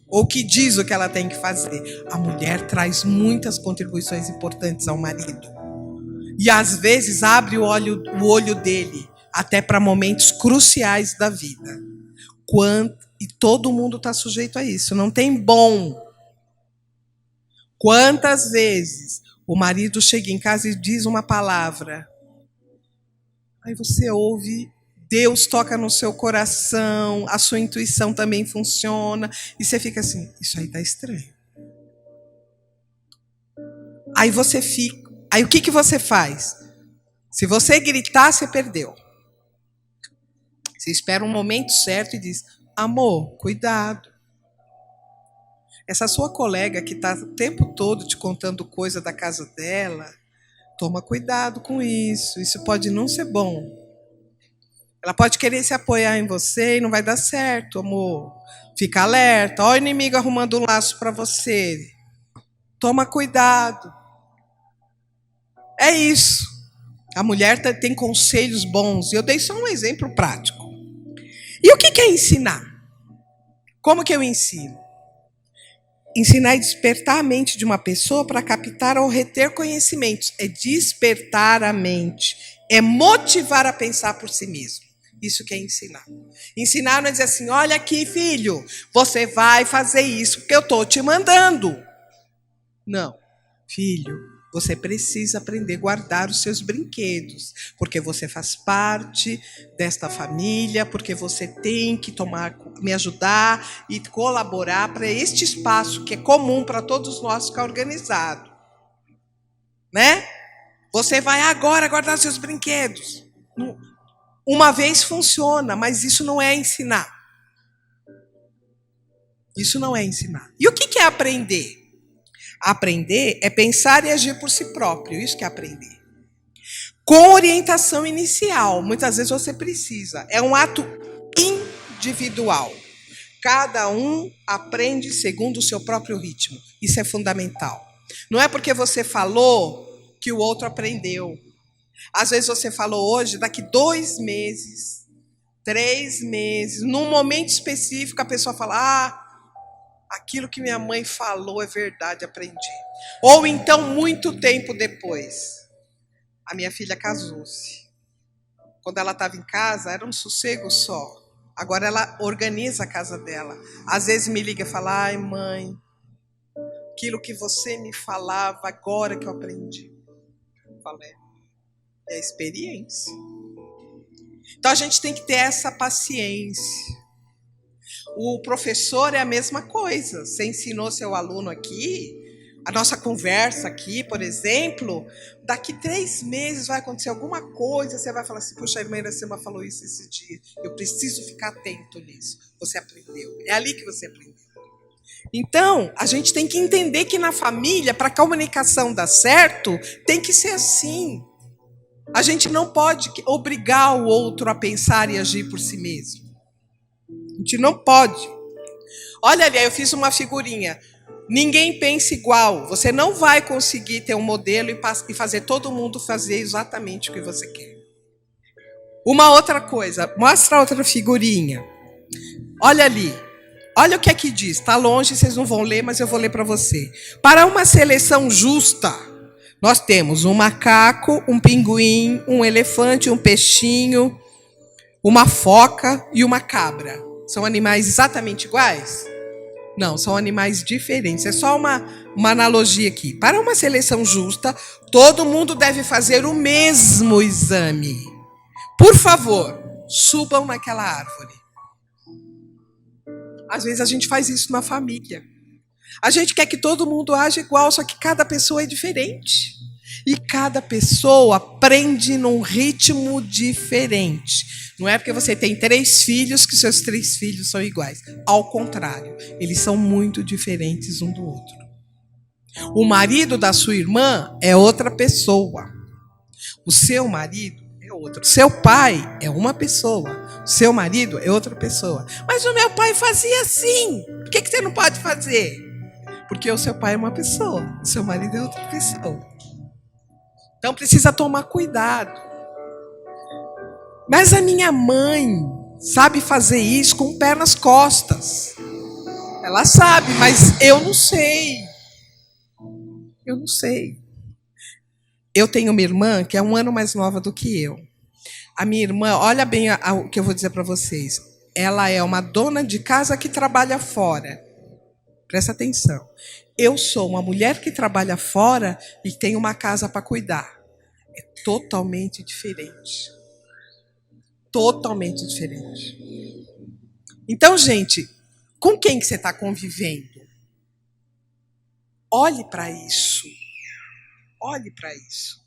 ou que diz o que ela tem que fazer. A mulher traz muitas contribuições importantes ao marido. E às vezes abre o olho dele até para momentos cruciais da vida. E todo mundo está sujeito a isso. Não tem bom. Quantas vezes o marido chega em casa e diz uma palavra, aí você ouve, Deus toca no seu coração, a sua intuição também funciona, e você fica assim, isso aí está estranho. Aí você fica, aí o que você faz? Se você gritar, você perdeu. Você espera um momento certo e diz, amor, cuidado. Essa sua colega que está o tempo todo te contando coisa da casa dela, toma cuidado com isso. Isso pode não ser bom. Ela pode querer se apoiar em você e não vai dar certo, amor. Fica alerta. Olha o inimigo arrumando um laço para você. Toma cuidado. É isso. A mulher tem conselhos bons. E eu dei só um exemplo prático. E o que é ensinar? Como que eu ensino? Ensinar é despertar a mente de uma pessoa para captar ou reter conhecimentos. É despertar a mente. É motivar a pensar por si mesmo. Isso que é ensinar. Ensinar não é dizer assim, olha aqui, filho, você vai fazer isso porque eu estou te mandando. Não. Filho, você precisa aprender a guardar os seus brinquedos, porque você faz parte desta família, porque você tem que me ajudar e colaborar para este espaço que é comum para todos nós ficar organizado. Né? Você vai agora guardar seus brinquedos. Uma vez funciona, mas isso não é ensinar. Isso não é ensinar. E o que é aprender? Aprender é pensar e agir por si próprio. Isso que é aprender. Com orientação inicial. Muitas vezes você precisa. É um ato individual. Cada um aprende segundo o seu próprio ritmo. Isso é fundamental. Não é porque você falou que o outro aprendeu. Às vezes você falou hoje, daqui 2 meses, 3 meses, num momento específico a pessoa fala, aquilo que minha mãe falou é verdade, aprendi. Ou então, muito tempo depois, a minha filha casou-se. Quando ela estava em casa, era um sossego só. Agora ela organiza a casa dela. Às vezes me liga e fala, ai mãe, aquilo que você me falava agora que eu aprendi. Eu falei, é a experiência. Então a gente tem que ter essa paciência. O professor é a mesma coisa. Você ensinou seu aluno aqui, a nossa conversa aqui, por exemplo, daqui 3 meses vai acontecer alguma coisa, você vai falar assim, puxa, a irmã Iracema falou isso esse dia, eu preciso ficar atento nisso. Você aprendeu, é ali que você aprendeu. Então, a gente tem que entender que na família, para a comunicação dar certo, tem que ser assim. A gente não pode obrigar o outro a pensar e agir por si mesmo. A gente não pode. Olha ali, eu fiz uma figurinha. Ninguém pensa igual. Você não vai conseguir ter um modelo e fazer todo mundo fazer exatamente o que você quer. Uma outra coisa, mostra outra figurinha. Olha ali. Olha o que aqui diz. Está longe, vocês não vão ler, mas eu vou ler para você. Para uma seleção justa, nós temos um macaco, um pinguim, um elefante, um peixinho, uma foca e uma cabra. São animais exatamente iguais? Não, são animais diferentes. É só uma analogia aqui. Para uma seleção justa, todo mundo deve fazer o mesmo exame. Por favor, subam naquela árvore. Às vezes a gente faz isso na família. A gente quer que todo mundo haja igual, só que cada pessoa é diferente. E cada pessoa aprende num ritmo diferente. Não é porque você tem 3 filhos que seus 3 filhos são iguais. Ao contrário, eles são muito diferentes um do outro. O marido da sua irmã é outra pessoa. O seu marido é outro. Seu pai é uma pessoa. O seu marido é outra pessoa. Mas o meu pai fazia assim. Por que você não pode fazer? Porque o seu pai é uma pessoa. O seu marido é outra pessoa. Então precisa tomar cuidado. Mas a minha mãe sabe fazer isso com o pé nas costas. Ela sabe, mas eu não sei. Eu não sei. Eu tenho uma irmã que é 1 ano mais nova do que eu. A minha irmã, olha bem o que eu vou dizer para vocês. Ela é uma dona de casa que trabalha fora. Presta atenção. Eu sou uma mulher que trabalha fora e tem uma casa para cuidar. É totalmente diferente. Totalmente diferente. Então, gente, com quem que você está convivendo? Olhe para isso. Olhe para isso.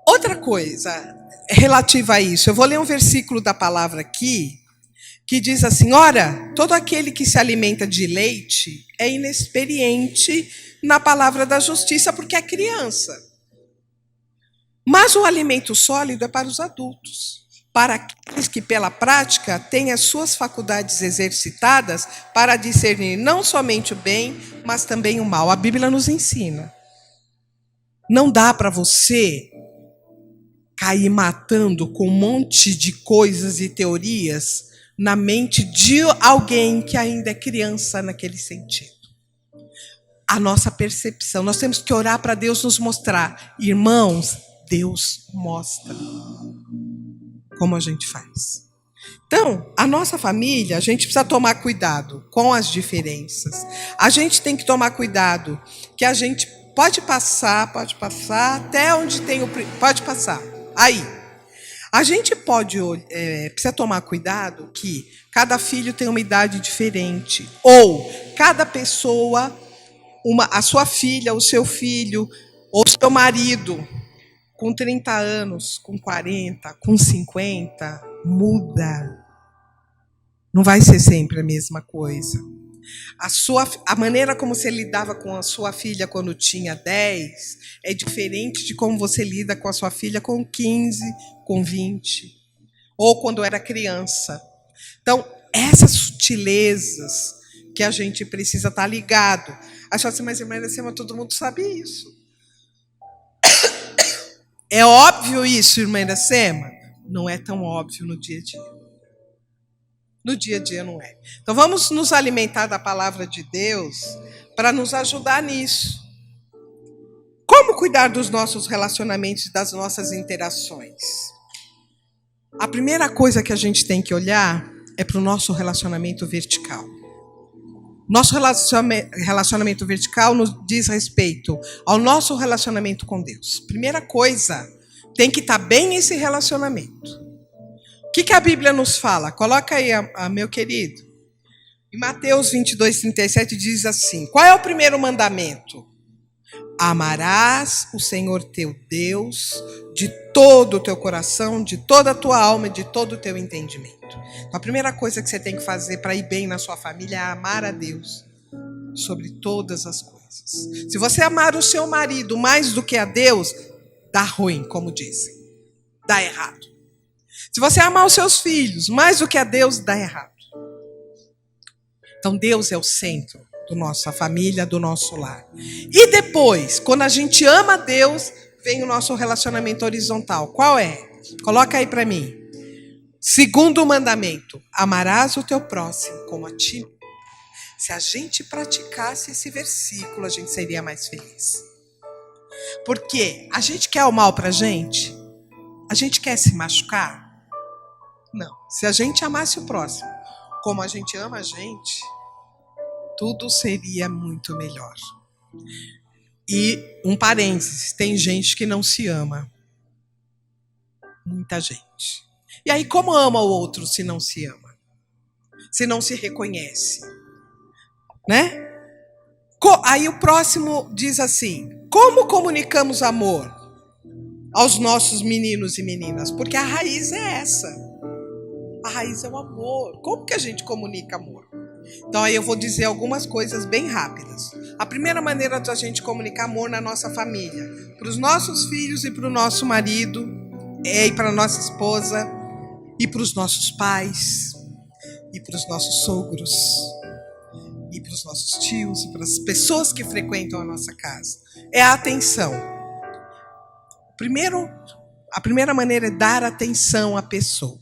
Outra coisa relativa a isso, eu vou ler um versículo da palavra aqui, que diz assim, ora, todo aquele que se alimenta de leite é inexperiente na palavra da justiça, porque é criança. Mas o alimento sólido é para os adultos, para aqueles que pela prática têm as suas faculdades exercitadas para discernir não somente o bem, mas também o mal. A Bíblia nos ensina. Não dá para você cair matando com um monte de coisas e teorias na mente de alguém que ainda é criança naquele sentido. A nossa percepção, nós temos que orar para Deus nos mostrar. Irmãos, Deus mostra como a gente faz. Então, a nossa família, a gente precisa tomar cuidado com as diferenças. A gente tem que tomar cuidado que a gente pode passar até onde tem o... Pode passar. Aí, a gente precisa tomar cuidado que cada filho tem uma idade diferente. Ou cada pessoa, a sua filha, o seu filho, ou o seu marido, com 30 anos, com 40, com 50, muda. Não vai ser sempre a mesma coisa. A maneira como você lidava com a sua filha quando tinha 10 é diferente de como você lida com a sua filha com 15, com 20, ou quando era criança. Então, essas sutilezas que a gente precisa estar ligado. Acho assim, mas irmã Iracema, todo mundo sabe isso. É óbvio isso, irmã Iracema? Não é tão óbvio no dia a dia. No dia a dia não é. Então vamos nos alimentar da palavra de Deus para nos ajudar nisso. Como cuidar dos nossos relacionamentos e das nossas interações? A primeira coisa que a gente tem que olhar é para o nosso relacionamento vertical. Nosso relacionamento vertical nos diz respeito ao nosso relacionamento com Deus. Primeira coisa, tem que estar bem esse relacionamento. O que a Bíblia nos fala? Coloca aí, meu querido. Em Mateus 22:37 diz assim: qual é o primeiro mandamento? Amarás o Senhor teu Deus de todo o teu coração, de toda a tua alma e de todo o teu entendimento. Então, a primeira coisa que você tem que fazer para ir bem na sua família é amar a Deus sobre todas as coisas. Se você amar o seu marido mais do que a Deus, dá ruim, como dizem. Dá errado. Se você amar os seus filhos mais do que a Deus, dá errado. Então Deus é o centro da nossa família, do nosso lar. E depois, quando a gente ama Deus, vem o nosso relacionamento horizontal. Qual é? Coloca aí para mim. Segundo mandamento, amarás o teu próximo como a ti. Se a gente praticasse esse versículo, a gente seria mais feliz. Porque a gente quer o mal para a gente? A gente quer se machucar? Não. Se a gente amasse o próximo como a gente ama a gente, tudo seria muito melhor. E um parênteses, tem gente que não se ama. Muita gente. E aí, como ama o outro se não se ama? Se não se reconhece? Né? Aí o próximo diz assim: como comunicamos amor aos nossos meninos e meninas? Porque a raiz é essa. A raiz é o amor. Como que a gente comunica amor? Então aí eu vou dizer algumas coisas bem rápidas. A primeira maneira de a gente comunicar amor na nossa família, para os nossos filhos e para o nosso marido, e para a nossa esposa, e para os nossos pais, e para os nossos sogros, e para os nossos tios, e para as pessoas que frequentam a nossa casa, é a atenção. A primeira maneira é dar atenção à pessoa.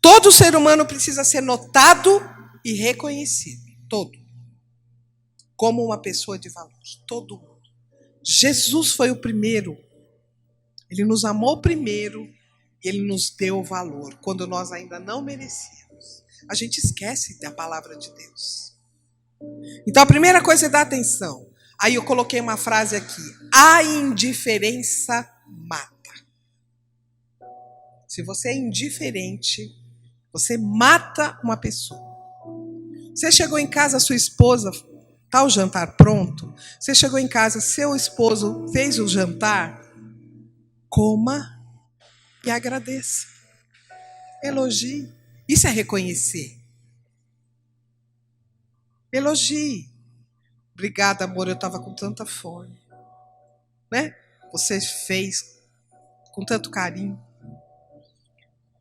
Todo ser humano precisa ser notado e reconhecido. Todo. Como uma pessoa de valor. Todo mundo. Jesus foi o primeiro. Ele nos amou primeiro e ele nos deu valor quando nós ainda não merecíamos. A gente esquece da palavra de Deus. Então a primeira coisa é dar atenção. Aí eu coloquei uma frase aqui: a indiferença mata. Se você é indiferente, você mata uma pessoa. Você chegou em casa, sua esposa, está o jantar pronto? Você chegou em casa, seu esposo fez o jantar? Coma e agradeça. Elogie. Isso é reconhecer. Elogie. Obrigada, amor, eu estava com tanta fome. Né? Você fez com tanto carinho.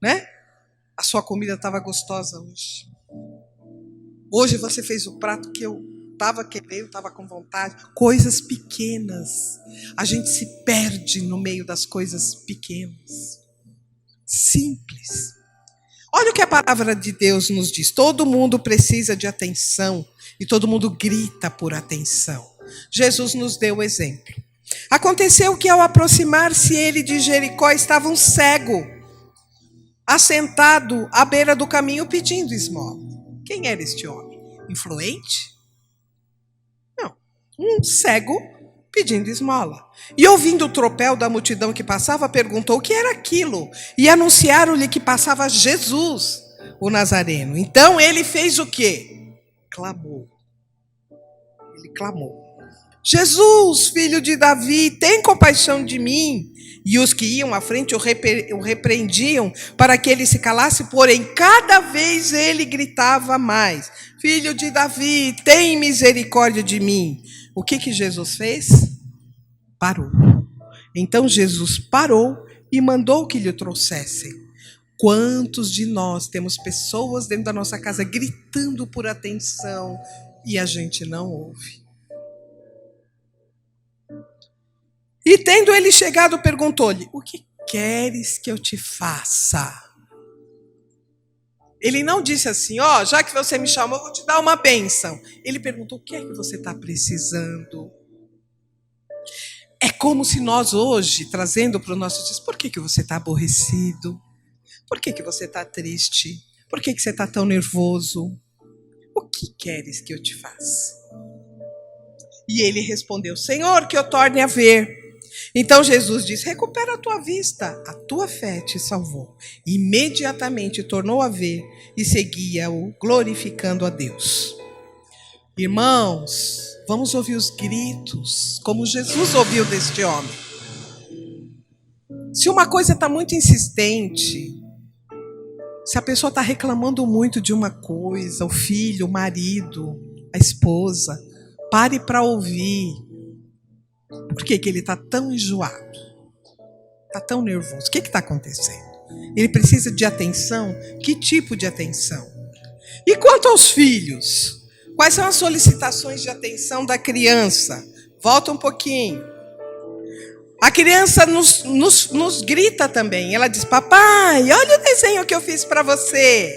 Né? A sua comida estava gostosa hoje. Hoje você fez o prato que eu estava querendo, estava com vontade. Coisas pequenas. A gente se perde no meio das coisas pequenas. Simples. Olha o que a palavra de Deus nos diz. Todo mundo precisa de atenção e todo mundo grita por atenção. Jesus nos deu o exemplo. Aconteceu que ao aproximar-se ele de Jericó estava um cego, assentado à beira do caminho pedindo esmola. Quem era este homem? Influente? Não. Um cego pedindo esmola. E ouvindo o tropel da multidão que passava, perguntou o que era aquilo. E anunciaram-lhe que passava Jesus, o Nazareno. Então ele fez o quê? Clamou. Ele clamou: Jesus, filho de Davi, tem compaixão de mim. E os que iam à frente o repreendiam para que ele se calasse, porém cada vez ele gritava mais: Filho de Davi, tem misericórdia de mim. O que Jesus fez? Parou. Então Jesus parou e mandou que lhe trouxessem. Quantos de nós temos pessoas dentro da nossa casa gritando por atenção e a gente não ouve? E tendo ele chegado, perguntou-lhe: o que queres que eu te faça? Ele não disse assim: já que você me chamou, eu vou te dar uma bênção. Ele perguntou: o que é que você está precisando? É como se nós hoje, trazendo para o nosso dias, por que você está aborrecido? Por que você está triste? Por que você está tão nervoso? O que queres que eu te faça? E ele respondeu: Senhor, que eu torne a ver. Então Jesus disse: recupera a tua vista, a tua fé te salvou. Imediatamente tornou a ver e seguia-o, glorificando a Deus. Irmãos, vamos ouvir os gritos, como Jesus ouviu deste homem. Se uma coisa está muito insistente, se a pessoa está reclamando muito de uma coisa, o filho, o marido, a esposa, pare para ouvir. Por que ele está tão enjoado? Está tão nervoso? O que está acontecendo? Ele precisa de atenção? Que tipo de atenção? E quanto aos filhos? Quais são as solicitações de atenção da criança? Volta um pouquinho. A criança nos grita também. Ela diz: papai, olha o desenho que eu fiz para você.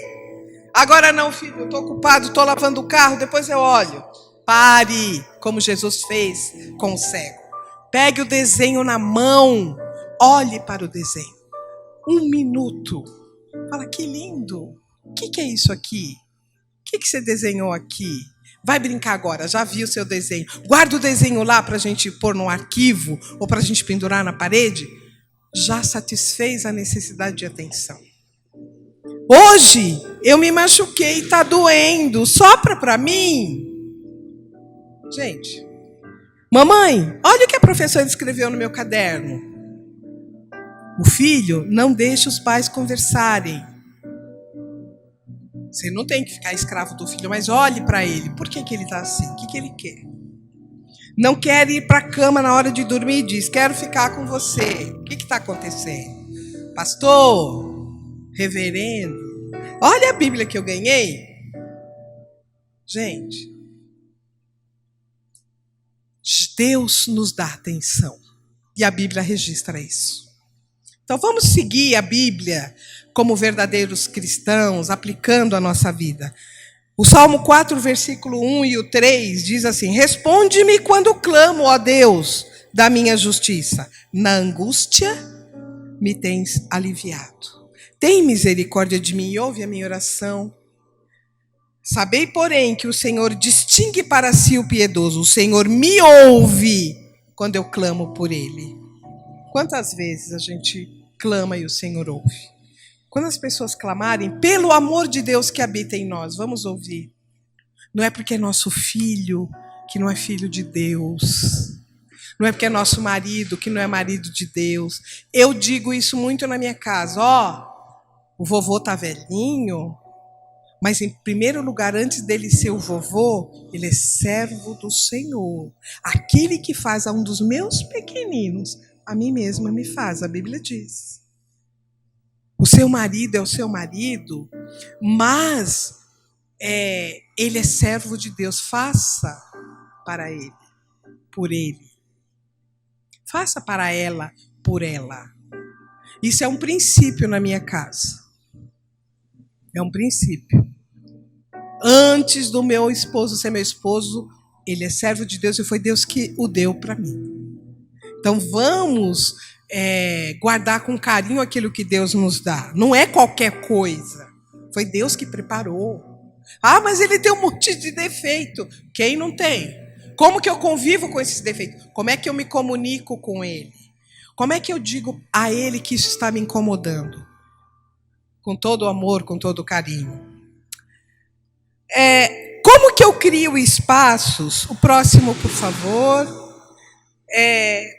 Agora não, filho, eu estou ocupado, estou lavando o carro, depois eu olho. Pare, como Jesus fez com o cego. Pegue o desenho na mão, olhe para o desenho. 1 minuto. Fala, que lindo. O que é isso aqui? O que você desenhou aqui? Vai brincar agora, já vi o seu desenho. Guarda o desenho lá para a gente pôr no arquivo ou para a gente pendurar na parede. Já satisfez a necessidade de atenção. Hoje eu me machuquei, está doendo, sopra para mim. Gente, mamãe, olha o que a professora escreveu no meu caderno. O filho não deixa os pais conversarem. Você não tem que ficar escravo do filho, mas olhe para ele. Por que ele está assim? O que ele quer? Não quer ir para a cama na hora de dormir e diz: quero ficar com você. O que está acontecendo? Pastor, reverendo, olha a Bíblia que eu ganhei. Gente, Deus nos dá atenção. E a Bíblia registra isso. Então vamos seguir a Bíblia como verdadeiros cristãos, aplicando a nossa vida. O Salmo 4, versículo 1 e o 3 diz assim: responde-me quando clamo, ó Deus, da minha justiça. Na angústia me tens aliviado. Tem misericórdia de mim e ouve a minha oração. Sabei, porém, que o Senhor distingue para si o piedoso. O Senhor me ouve quando eu clamo por ele. Quantas vezes a gente clama e o Senhor ouve? Quando as pessoas clamarem, pelo amor de Deus que habita em nós, vamos ouvir. Não é porque é nosso filho que não é filho de Deus. Não é porque é nosso marido que não é marido de Deus. Eu digo isso muito na minha casa. O vovô tá velhinho, mas em primeiro lugar, antes dele ser o vovô, ele é servo do Senhor. Aquele que faz a um dos meus pequeninos, a mim mesma me faz, a Bíblia diz. O seu marido é o seu marido, mas ele é servo de Deus. Faça para ele, por ele. Faça para ela, por ela. Isso é um princípio na minha casa. É um princípio. Antes do meu esposo ser meu esposo, ele é servo de Deus e foi Deus que o deu para mim. Então vamos guardar com carinho aquilo que Deus nos dá. Não é qualquer coisa. Foi Deus que preparou. Ah, mas ele tem um monte de defeito. Quem não tem? Como que eu convivo com esses defeitos? Como é que eu me comunico com ele? Como é que eu digo a ele que isso está me incomodando? Com todo o amor, com todo o carinho. Como que eu crio espaços? O próximo, por favor.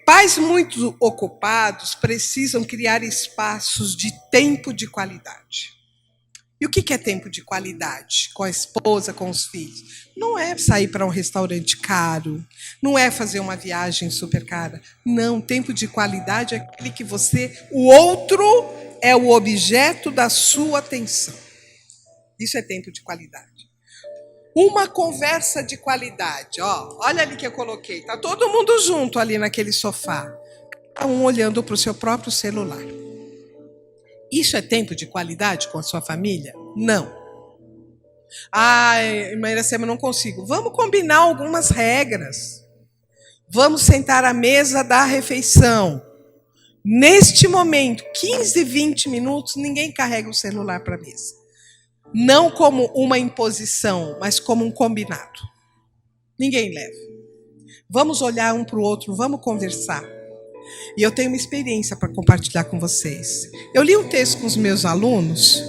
Pais muito ocupados precisam criar espaços de tempo de qualidade. E o que é tempo de qualidade? Com a esposa, com os filhos? Não é sair para um restaurante caro, não é fazer uma viagem super cara. Não, tempo de qualidade é aquele que o outro é o objeto da sua atenção. Isso é tempo de qualidade. Uma conversa de qualidade. Olha ali que eu coloquei. Está todo mundo junto ali naquele sofá. Cada um olhando para o seu próprio celular. Isso é tempo de qualidade com a sua família? Não. Irmã Iracema, eu não consigo. Vamos combinar algumas regras. Vamos sentar à mesa da refeição. Neste momento, 15, 20 minutos, ninguém carrega o celular para a mesa. Não como uma imposição, mas como um combinado. Ninguém leva. Vamos olhar um para o outro, vamos conversar. E eu tenho uma experiência para compartilhar com vocês. Eu li um texto com os meus alunos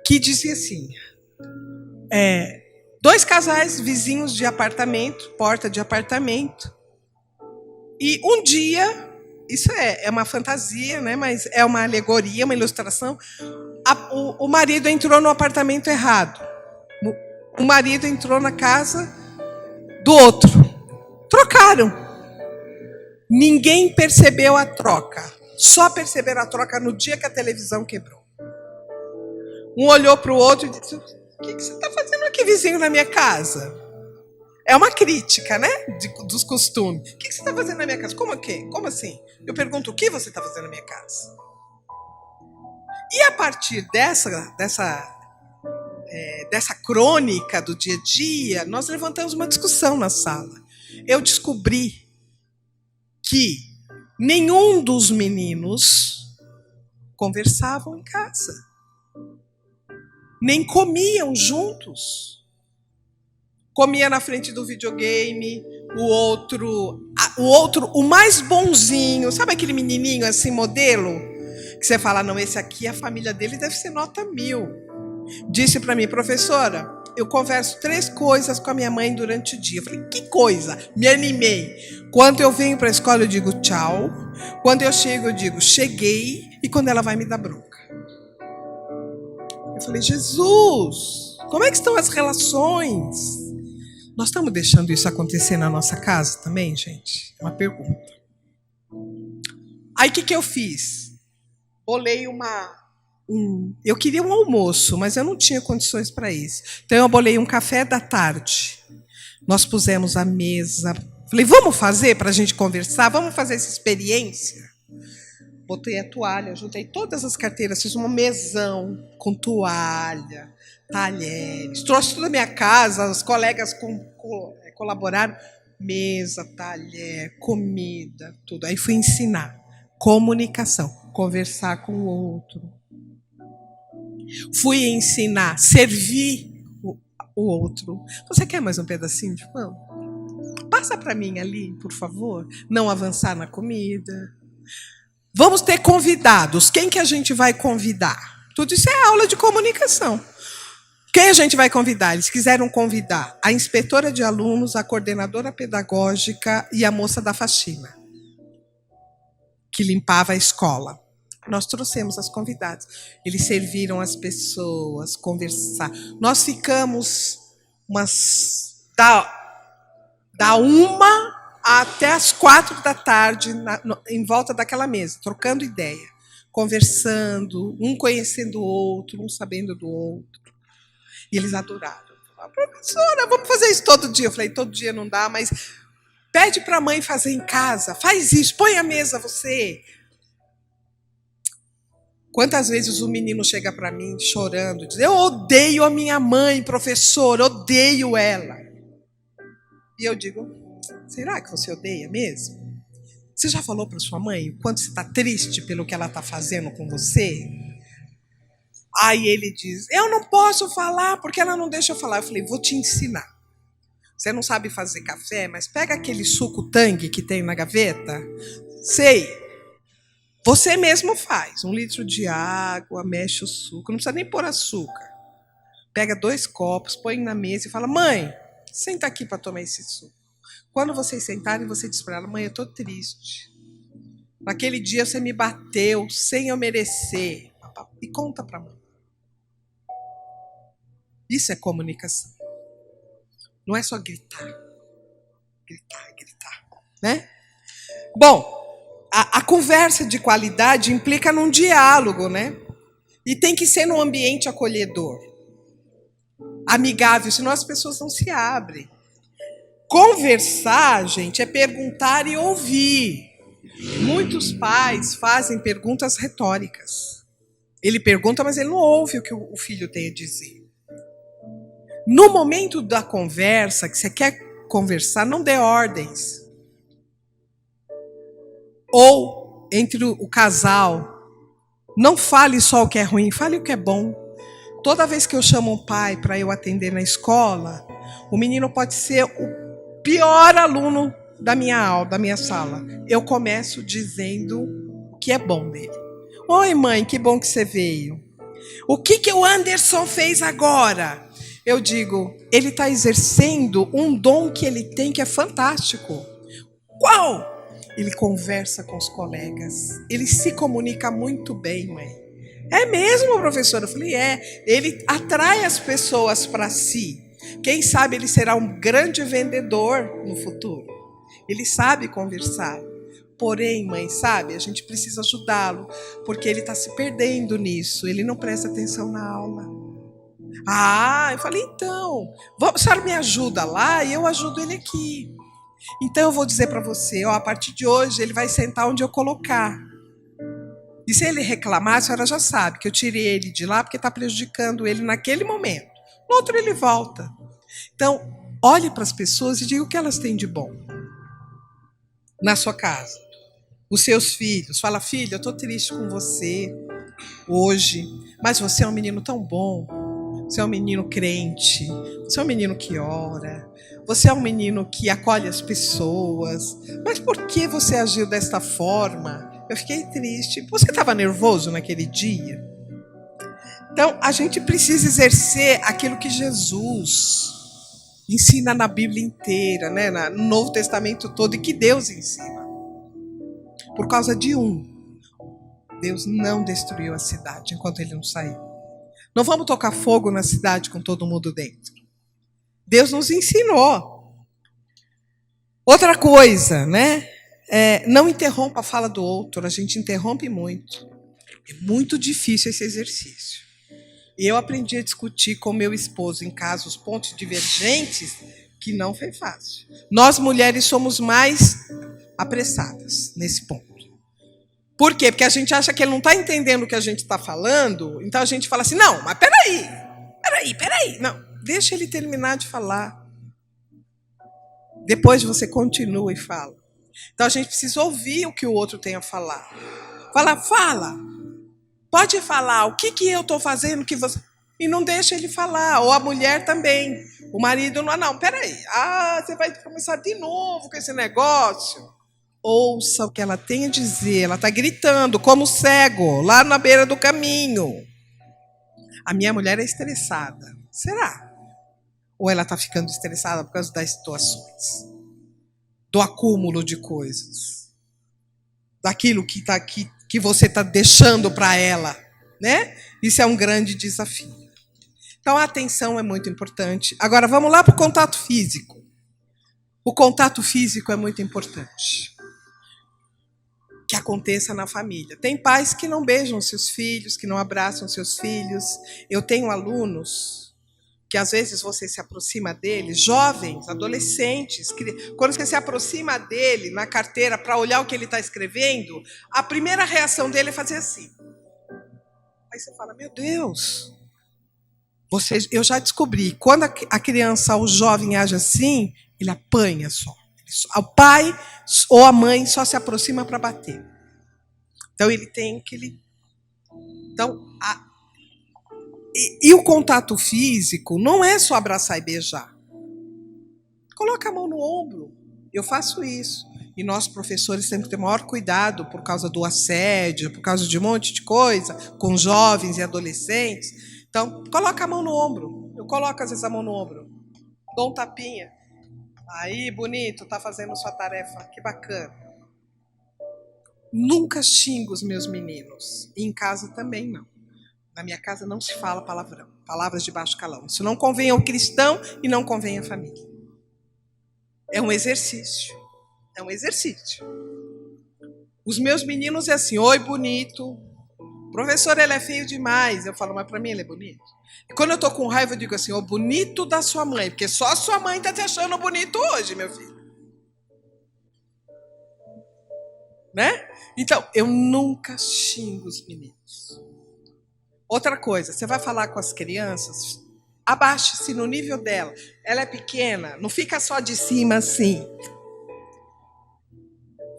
que dizia assim: dois casais vizinhos de apartamento, porta de apartamento, e um dia, isso é uma fantasia, né? Mas é uma alegoria, uma ilustração. O marido entrou no apartamento errado. O marido entrou na casa do outro. Trocaram. Ninguém percebeu a troca. Só perceberam a troca no dia que a televisão quebrou. Um olhou para o outro e disse: o que você está fazendo aqui, vizinho, na minha casa? É uma crítica, né? Dos costumes. O que você está fazendo na minha casa? Como quê? Como assim? Eu pergunto: o que você está fazendo na minha casa? E a partir dessa crônica do dia a dia, nós levantamos uma discussão na sala. Eu descobri que nenhum dos meninos conversavam em casa, nem comiam juntos. Comia na frente do videogame, o outro, o mais bonzinho, sabe aquele menininho assim, modelo, que você fala: não, esse aqui, a família dele deve ser nota 1000. Disse para mim: professora, eu converso 3 coisas com a minha mãe durante o dia. Eu falei: que coisa? Me animei. Quando eu venho para a escola, eu digo tchau. Quando eu chego, eu digo cheguei. E quando ela vai me dar bronca. Eu falei: Jesus, como é que estão as relações? Nós estamos deixando isso acontecer na nossa casa também, gente? É uma pergunta. Aí o que eu fiz? Bolei eu queria um almoço, mas eu não tinha condições para isso. Então eu bolei um café da tarde. Nós pusemos a mesa. Falei: vamos fazer para a gente conversar? Vamos fazer essa experiência? Botei a toalha, juntei todas as carteiras, fiz um mesão com toalha, talheres. Trouxe toda a minha casa, os colegas colaboraram. Mesa, talher, comida, tudo. Aí fui ensinar. Comunicação, conversar com o outro. Fui ensinar, servir o outro. Você quer mais um pedacinho de pão? Passa para mim ali, por favor. Não avançar na comida. Vamos ter convidados. Quem que a gente vai convidar? Tudo isso é aula de comunicação. Quem a gente vai convidar? Eles quiseram convidar a inspetora de alunos, a coordenadora pedagógica e a moça da faxina, que limpava a escola. Nós trouxemos as convidadas. Eles serviram as pessoas, conversar. Nós ficamos da 1 até as 4 da tarde em volta daquela mesa, trocando ideia, conversando, um conhecendo o outro, um sabendo do outro. E eles adoraram. Professora, vamos fazer isso todo dia. Eu falei: todo dia não dá, mas pede para a mãe fazer em casa. Faz isso, põe a mesa você. Quantas vezes o menino chega para mim chorando, diz: eu odeio a minha mãe, professor, odeio ela. E eu digo: será que você odeia mesmo? Você já falou para sua mãe o quanto você está triste pelo que ela está fazendo com você? Aí ele diz: eu não posso falar porque ela não deixa eu falar. Eu falei: vou te ensinar. Você não sabe fazer café, mas pega aquele suco Tang que tem na gaveta. Sei. Você mesmo faz. 1 litro de água, mexe o suco. Não precisa nem pôr açúcar. Pega 2 copos, põe na mesa e fala: mãe, senta aqui para tomar esse suco. Quando vocês sentarem, você diz para ela: mãe, eu estou triste. Naquele dia você me bateu sem eu merecer. E conta para a mãe. Isso é comunicação. Não é só gritar. Gritar. Né? Bom, a conversa de qualidade implica num diálogo, né? E tem que ser num ambiente acolhedor, amigável, senão as pessoas não se abrem. Conversar, gente, é perguntar e ouvir. Muitos pais fazem perguntas retóricas. Ele pergunta, mas ele não ouve o que o filho tem a dizer. No momento da conversa, que você quer conversar, não dê ordens. Ou, entre o casal, não fale só o que é ruim, fale o que é bom. Toda vez que eu chamo um pai para eu atender na escola, o menino pode ser o pior aluno da minha aula, da minha sala, eu começo dizendo o que é bom dele. Oi, mãe, que bom que você veio. O que o Anderson fez agora? Eu digo, ele está exercendo um dom que ele tem que é fantástico. Qual? Ele conversa com os colegas. Ele se comunica muito bem, mãe. É mesmo, professora? Eu falei, é. Ele atrai as pessoas para si. Quem sabe ele será um grande vendedor no futuro. Ele sabe conversar. Porém, mãe, sabe, a gente precisa ajudá-lo, porque ele está se perdendo nisso. Ele não presta atenção na aula. Ah, eu falei, então, a senhora me ajuda lá e eu ajudo ele aqui. Então eu vou dizer para você, ó, a partir de hoje ele vai sentar onde eu colocar. E se ele reclamar, a senhora já sabe que eu tirei ele de lá porque está prejudicando ele naquele momento. No outro ele volta. Então, olhe para as pessoas e diga o que elas têm de bom na sua casa. Os seus filhos. Fala, filho, eu estou triste com você hoje, mas você é um menino tão bom. Você é um menino crente. Você é um menino que ora. Você é um menino que acolhe as pessoas. Mas por que você agiu desta forma? Eu fiquei triste. Você estava nervoso naquele dia? Então, a gente precisa exercer aquilo que Jesus ensina na Bíblia inteira, né? No Novo Testamento todo, e que Deus ensina. Por causa de Deus não destruiu a cidade enquanto ele não saiu. Não vamos tocar fogo na cidade com todo mundo dentro. Deus nos ensinou. Outra coisa, né? Não interrompa a fala do outro. A gente interrompe muito. É muito difícil esse exercício. E eu aprendi a discutir com meu esposo em casos pontos divergentes que não foi fácil. Nós mulheres somos mais apressadas nesse ponto. Por quê? Porque a gente acha que ele não está entendendo o que a gente está falando, então a gente fala assim, não, mas peraí. Não, deixa ele terminar de falar. Depois você continua e fala. Então a gente precisa ouvir o que o outro tem a falar. Fala. Pode falar, o que eu estou fazendo que você... E não deixa ele falar, ou a mulher também. O marido não, peraí. Você vai começar de novo com esse negócio. Ouça o que ela tem a dizer. Ela está gritando, como cego, lá na beira do caminho. A minha mulher é estressada. Será? Ou ela está ficando estressada por causa das situações? Do acúmulo de coisas? Daquilo que você está deixando para ela, né? Isso é um grande desafio. Então, a atenção é muito importante. Agora, vamos lá para o contato físico. O contato físico é muito importante. Que aconteça na família. Tem pais que não beijam seus filhos, que não abraçam seus filhos. Eu tenho alunos que às vezes você se aproxima deles, jovens, adolescentes, quando você se aproxima dele na carteira para olhar o que ele está escrevendo, a primeira reação dele é fazer assim. Aí você fala, meu Deus, eu já descobri, quando a criança ou o jovem age assim, ele apanha só. O pai ou a mãe só se aproxima para bater. Então ele tem que... Então, e o contato físico não é só abraçar e beijar. Coloca a mão no ombro. Eu faço isso. E nós, professores, temos que ter maior cuidado por causa do assédio, por causa de um monte de coisa, com jovens e adolescentes. Então, coloca a mão no ombro. Eu coloco, às vezes, a mão no ombro. Dou um tapinha. Aí, bonito, tá fazendo sua tarefa. Que bacana. Nunca xingo os meus meninos. E em casa também não. Na minha casa não se fala palavrão. Palavras de baixo calão. Isso não convém ao cristão e não convém à família. É um exercício. É um exercício. Os meus meninos é assim, oi, bonito. Professor, ele é feio demais. Eu falo, mas para mim ele é bonito. E quando eu tô com raiva, eu digo assim, ô, bonito da sua mãe, porque só a sua mãe tá te achando bonito hoje, meu filho. Né? Então, eu nunca xingo os meninos. Outra coisa, você vai falar com as crianças, abaixe-se no nível dela. Ela é pequena, não fica só de cima assim.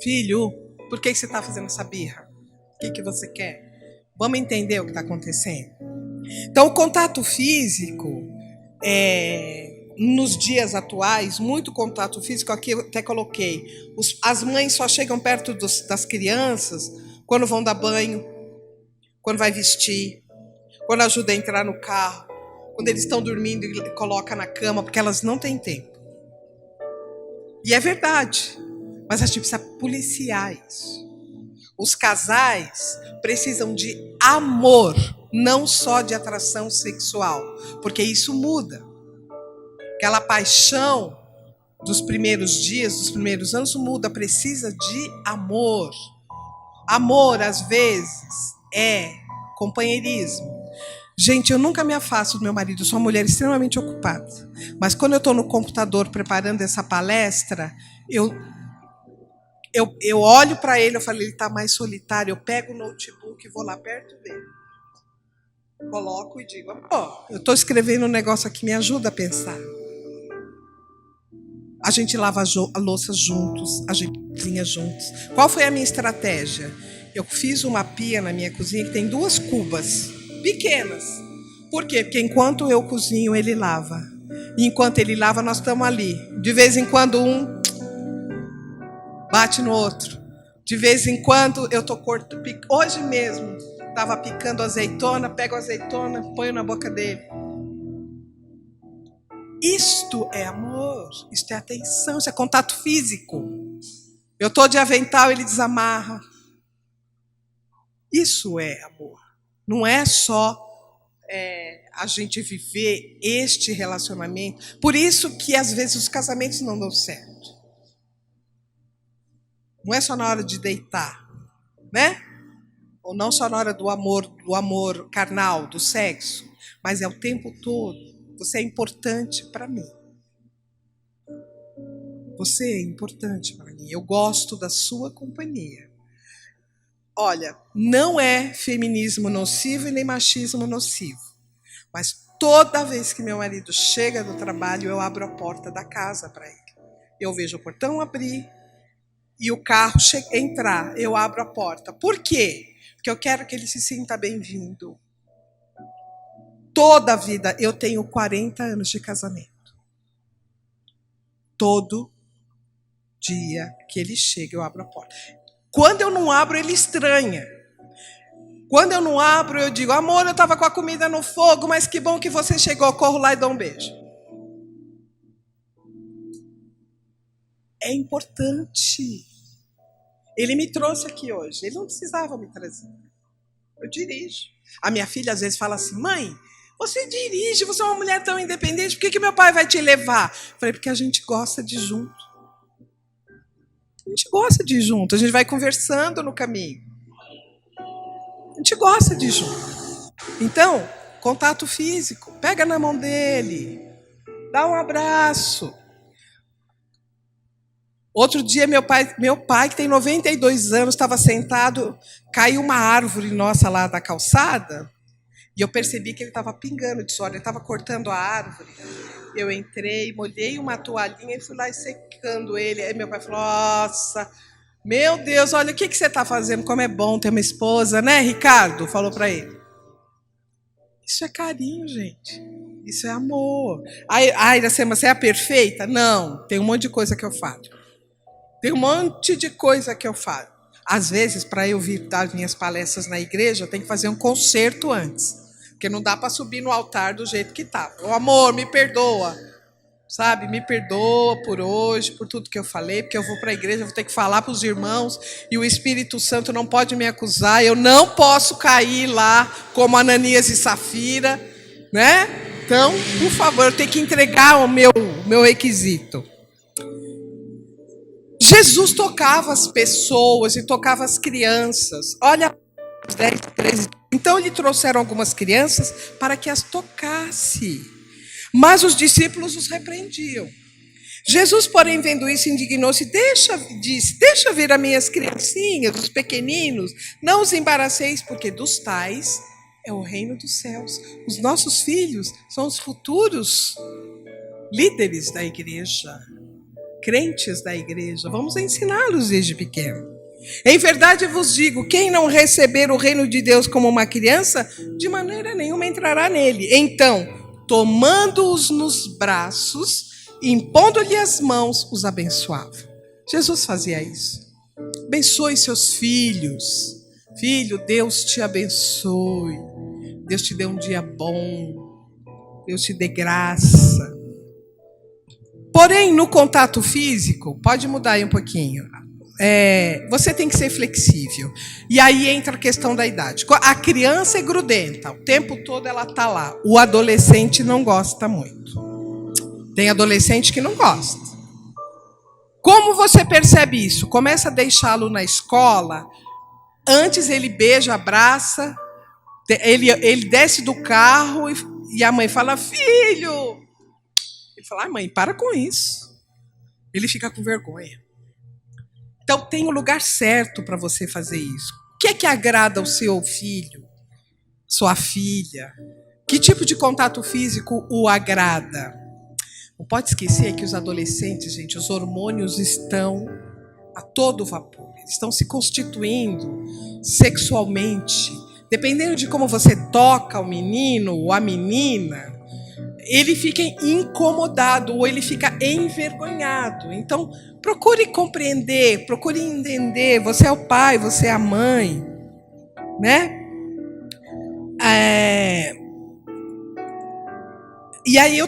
Filho, por que você está fazendo essa birra? O que você quer? Vamos entender o que está acontecendo. Então, o contato físico nos dias atuais, muito contato físico, aqui eu até coloquei, as mães só chegam perto das crianças quando vão dar banho, quando vai vestir, quando ajuda a entrar no carro, quando eles estão dormindo e coloca na cama, porque elas não têm tempo. E é verdade, mas a gente precisa policiar isso. Os casais precisam de amor, não só de atração sexual, porque isso muda. Aquela paixão dos primeiros dias, dos primeiros anos, muda, precisa de amor. Amor, às vezes, é companheirismo. Gente, eu nunca me afasto do meu marido, eu sou uma mulher extremamente ocupada. Mas quando eu estou no computador preparando essa palestra, eu olho para ele, eu falo, ele está mais solitário, eu pego o notebook e vou lá perto dele. Coloco e digo, eu estou escrevendo um negócio aqui, me ajuda a pensar. A gente lava a louça juntos, a gente cozinha juntos. Qual foi a minha estratégia? Eu fiz uma pia na minha cozinha que tem 2 cubas pequenas. Por quê? Porque enquanto eu cozinho, ele lava. E enquanto ele lava, nós estamos ali. De vez em quando um bate no outro. De vez em quando eu estou cortando. Hoje mesmo, estava picando azeitona, pego a azeitona, ponho na boca dele. Isto é amor, isto é atenção, isso é contato físico. Eu estou de avental, ele desamarra. Isso é amor. Não é só a gente viver este relacionamento. Por isso que às vezes os casamentos não dão certo. Não é só na hora de deitar, né? Ou não só na hora do amor carnal, do sexo, mas é o tempo todo. Você é importante para mim. Você é importante para mim. Eu gosto da sua companhia. Olha, não é feminismo nocivo e nem machismo nocivo. Mas toda vez que meu marido chega do trabalho, eu abro a porta da casa para ele. Eu vejo o portão abrir e o carro entrar. Eu abro a porta. Por quê? Porque eu quero que ele se sinta bem-vindo. Toda a vida, eu tenho 40 anos de casamento. Todo dia que ele chega, eu abro a porta. Quando eu não abro, ele estranha. Quando eu não abro, eu digo, amor, eu estava com a comida no fogo, mas que bom que você chegou, corro lá e dou um beijo. É importante. Ele me trouxe aqui hoje, ele não precisava me trazer. Eu dirijo. A minha filha às vezes fala assim, mãe, você dirige, você é uma mulher tão independente, por que meu pai vai te levar? Eu falei, porque a gente gosta de ir junto. A gente gosta de ir junto, a gente vai conversando no caminho. A gente gosta de ir junto. Então, contato físico, pega na mão dele, dá um abraço. Outro dia, meu pai, que tem 92 anos, estava sentado, caiu uma árvore nossa lá da calçada, e eu percebi que ele estava pingando de suor, ele estava cortando a árvore. Eu entrei, molhei uma toalhinha e fui lá secando ele. Aí meu pai falou, nossa, meu Deus, olha, o que você está fazendo? Como é bom ter uma esposa, né, Ricardo? Falou para ele. Isso é carinho, gente. Isso é amor. Ai, você é a perfeita? Não, tem um monte de coisa que eu falo. Tem um monte de coisa que eu falo. Às vezes, para eu vir dar minhas palestras na igreja, eu tenho que fazer um concerto antes. Porque não dá para subir no altar do jeito que está. Ô, amor, me perdoa. Sabe? Me perdoa por hoje, por tudo que eu falei, porque eu vou para a igreja, eu vou ter que falar para os irmãos, e o Espírito Santo não pode me acusar, eu não posso cair lá como Ananias e Safira, né? Então, por favor, eu tenho que entregar o meu requisito. Jesus tocava as pessoas e tocava as crianças. Olha, 10, 13. Então, lhe trouxeram algumas crianças para que as tocasse. Mas os discípulos os repreendiam. Jesus, porém, vendo isso, indignou-se, disse, deixa vir as minhas criancinhas, os pequeninos, não os embaraceis, porque dos tais é o reino dos céus. Os nossos filhos são os futuros líderes da igreja, crentes da igreja. Vamos ensiná-los desde pequeno. Em verdade vos digo, quem não receber o reino de Deus como uma criança, de maneira nenhuma entrará nele. Então, tomando-os nos braços, impondo-lhe as mãos, os abençoava. Jesus fazia isso. Abençoe seus filhos. Filho, Deus te abençoe. Deus te dê um dia bom. Deus te dê graça. Porém, no contato físico, pode mudar aí um pouquinho. Você tem que ser flexível. E aí entra a questão da idade. A criança é grudenta, o tempo todo ela está lá. O adolescente não gosta muito. Tem adolescente que não gosta. Como você percebe isso? Começa a deixá-lo na escola. Antes ele beija, abraça. Ele desce do carro e a mãe fala, filho. Ele fala, mãe, para com isso. Ele fica com vergonha. Então, tem o lugar certo para você fazer isso. O que é que agrada ao seu filho, sua filha? Que tipo de contato físico o agrada? Não pode esquecer que os adolescentes, gente, os hormônios estão a todo vapor. Eles estão se constituindo sexualmente. Dependendo de como você toca o menino ou a menina, ele fica incomodado ou ele fica envergonhado. Então, procure compreender, procure entender. Você é o pai, você é a mãe, né? E aí,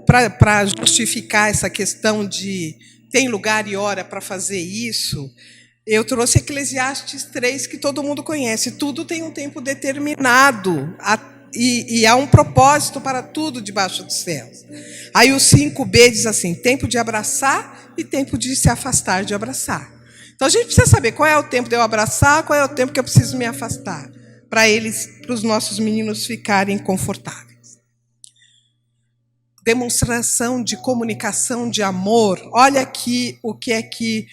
para justificar essa questão de tem lugar e hora para fazer isso, eu trouxe Eclesiastes 3, que todo mundo conhece. Tudo tem um tempo determinado. E há um propósito para tudo debaixo dos céus. Aí o 5b diz assim, tempo de abraçar e tempo de se afastar de abraçar. Então a gente precisa saber qual é o tempo de eu abraçar, qual é o tempo que eu preciso me afastar, para os nossos meninos ficarem confortáveis. Demonstração de comunicação de amor. Olha aqui o que é que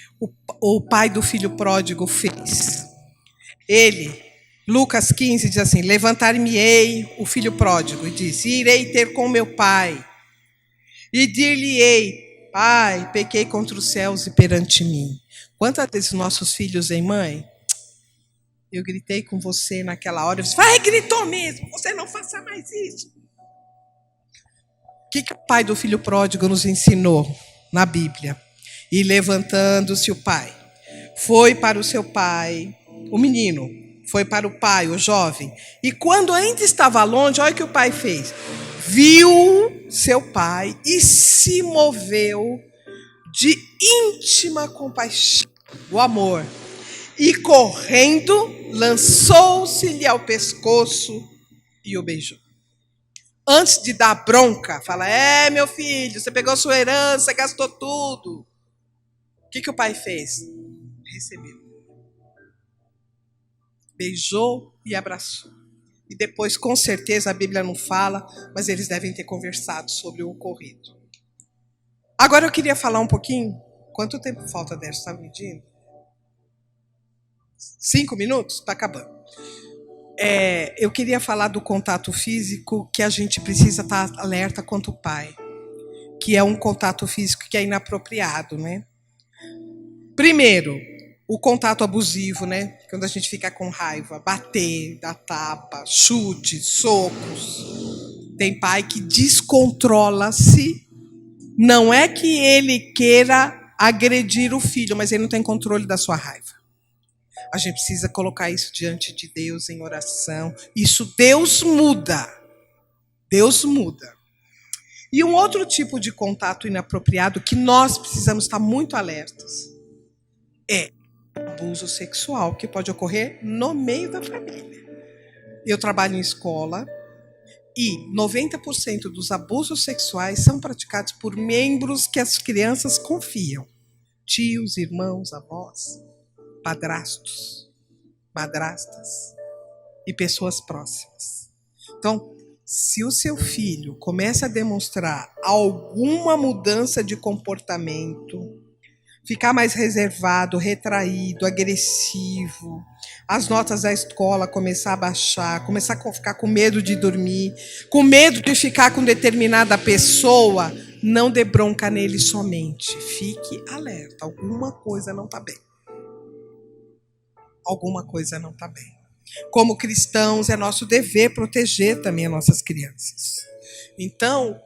o pai do filho pródigo fez. Lucas 15 diz assim, levantar-me-ei o filho pródigo, e disse, irei ter com meu pai, e dir-lhe-ei, pai, pequei contra os céus e perante mim. Quantas vezes nossos filhos, hein, mãe? Eu gritei com você naquela hora, eu disse, vai, gritou mesmo, você não faça mais isso. O que o pai do filho pródigo nos ensinou na Bíblia? E levantando-se o pai, foi para o seu pai, o menino, foi para o pai, o jovem. E quando ainda estava longe, olha o que o pai fez. Viu seu pai e se moveu de íntima compaixão, o amor. E correndo, lançou-se-lhe ao pescoço e o beijou. Antes de dar bronca, fala, meu filho, você pegou sua herança, gastou tudo. O que o pai fez? Recebeu. Beijou e abraçou. E depois, com certeza, a Bíblia não fala, mas eles devem ter conversado sobre o ocorrido. Agora eu queria falar um pouquinho. Quanto tempo falta dessa? Está medindo? 5 minutos? Está acabando. Eu queria falar do contato físico que a gente precisa estar alerta quanto o pai. Que é um contato físico que é inapropriado, né? Primeiro, o contato abusivo, né? Quando a gente fica com raiva, bater, dar tapa, chute, socos. Tem pai que descontrola-se. Não é que ele queira agredir o filho, mas ele não tem controle da sua raiva. A gente precisa colocar isso diante de Deus em oração. Isso Deus muda. Deus muda. E um outro tipo de contato inapropriado que nós precisamos estar muito alertas é abuso sexual, que pode ocorrer no meio da família. Eu trabalho em escola e 90% dos abusos sexuais são praticados por membros que as crianças confiam. Tios, irmãos, avós, padrastos, madrastas e pessoas próximas. Então, se o seu filho começa a demonstrar alguma mudança de comportamento, ficar mais reservado, retraído, agressivo, as notas da escola começar a baixar, começar a ficar com medo de dormir, com medo de ficar com determinada pessoa, não dê bronca nele somente. Fique alerta, alguma coisa não está bem. Alguma coisa não está bem. Como cristãos, é nosso dever proteger também as nossas crianças. Então,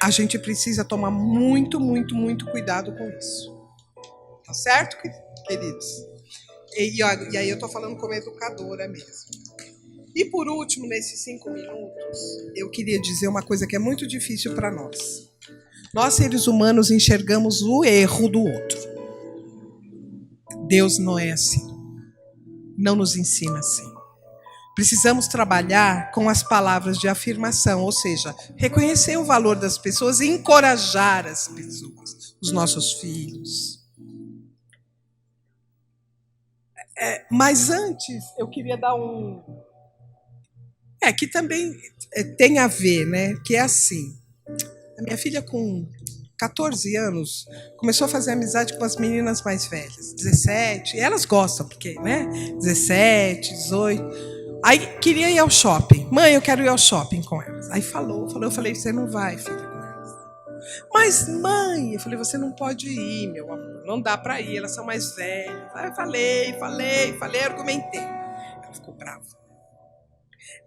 a gente precisa tomar muito, muito, muito cuidado com isso. Tá certo, queridos? E aí eu estou falando como educadora mesmo. E por último, nesses 5 minutos, eu queria dizer uma coisa que é muito difícil para nós. Nós, seres humanos, enxergamos o erro do outro. Deus não é assim. Não nos ensina assim. Precisamos trabalhar com as palavras de afirmação, ou seja, reconhecer o valor das pessoas e encorajar as pessoas, os nossos filhos. Mas antes, eu queria dar que também tem a ver, né? Que é assim. A minha filha, com 14 anos, começou a fazer amizade com as meninas mais velhas, 17. E elas gostam, porque, né? 17, 18. Aí queria ir ao shopping. Mãe, eu quero ir ao shopping com elas. Aí eu falei, você não vai, filha, com elas. Mas, mãe, eu falei, você não pode ir, meu amor. Não dá para ir, elas são mais velhas. Aí eu falei, argumentei. Ela ficou brava.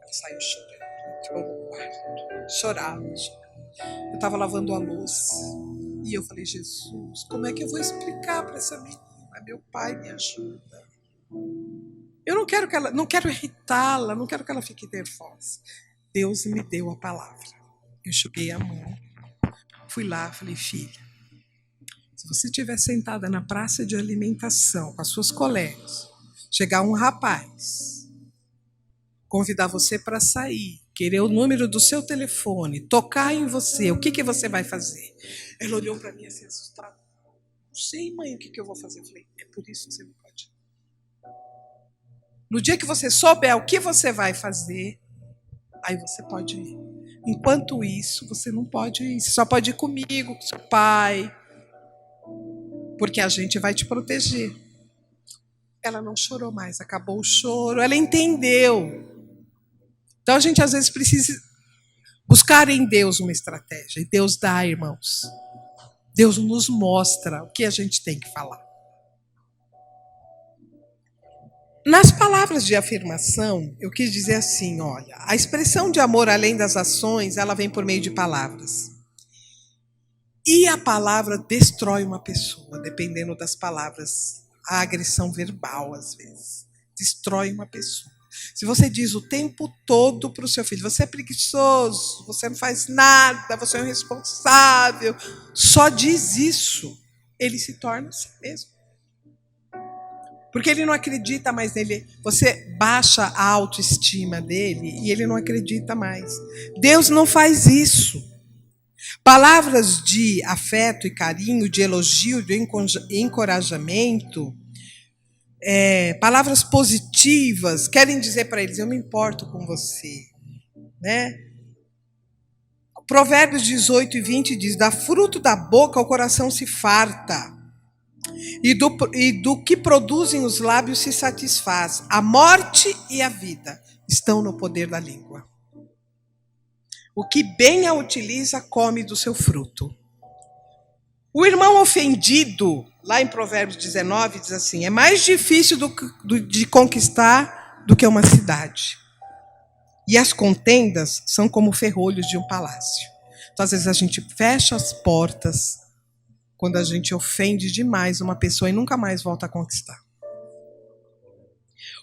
Ela saiu chorando, entrou no quarto, chorava. Eu estava lavando a louça e eu falei, Jesus, como é que eu vou explicar para essa menina? Meu pai me ajuda. Eu não quero irritá-la, não quero que ela fique nervosa. Deus me deu a palavra. Eu enxuguei a mão, fui lá, falei, filha, se você estiver sentada na praça de alimentação com as suas colegas, chegar um rapaz, convidar você para sair, querer o número do seu telefone, tocar em você, o que você vai fazer? Ela olhou para mim assim, assustada. Não sei, mãe, o que eu vou fazer. Eu falei, é por isso que você não pode ir. No dia que você souber o que você vai fazer, aí você pode ir. Enquanto isso, você não pode ir. Você só pode ir comigo, com seu pai, porque a gente vai te proteger. Ela não chorou mais, acabou o choro, ela entendeu. Então a gente às vezes precisa buscar em Deus uma estratégia. E Deus dá, irmãos. Deus nos mostra o que a gente tem que falar. Nas palavras de afirmação, eu quis dizer assim, olha, a expressão de amor além das ações, ela vem por meio de palavras. E a palavra destrói uma pessoa, dependendo das palavras. A agressão verbal, às vezes, destrói uma pessoa. Se você diz o tempo todo para o seu filho, você é preguiçoso, você não faz nada, você é um irresponsável, só diz isso, ele se torna assim mesmo. Porque ele não acredita mais nele. Você baixa a autoestima dele e ele não acredita mais. Deus não faz isso. Palavras de afeto e carinho, de elogio, de encorajamento, palavras positivas, querem dizer para eles, eu me importo com você. Né? Provérbios 18 e 20 diz, da fruto da boca o coração se farta. E do que produzem os lábios se satisfaz. A morte e a vida estão no poder da língua. O que bem a utiliza, come do seu fruto. O irmão ofendido, lá em Provérbios 19, diz assim, é mais difícil de conquistar do que uma cidade. E as contendas são como ferrolhos de um palácio. Então, às vezes, a gente fecha as portas quando a gente ofende demais uma pessoa e nunca mais volta a conquistar.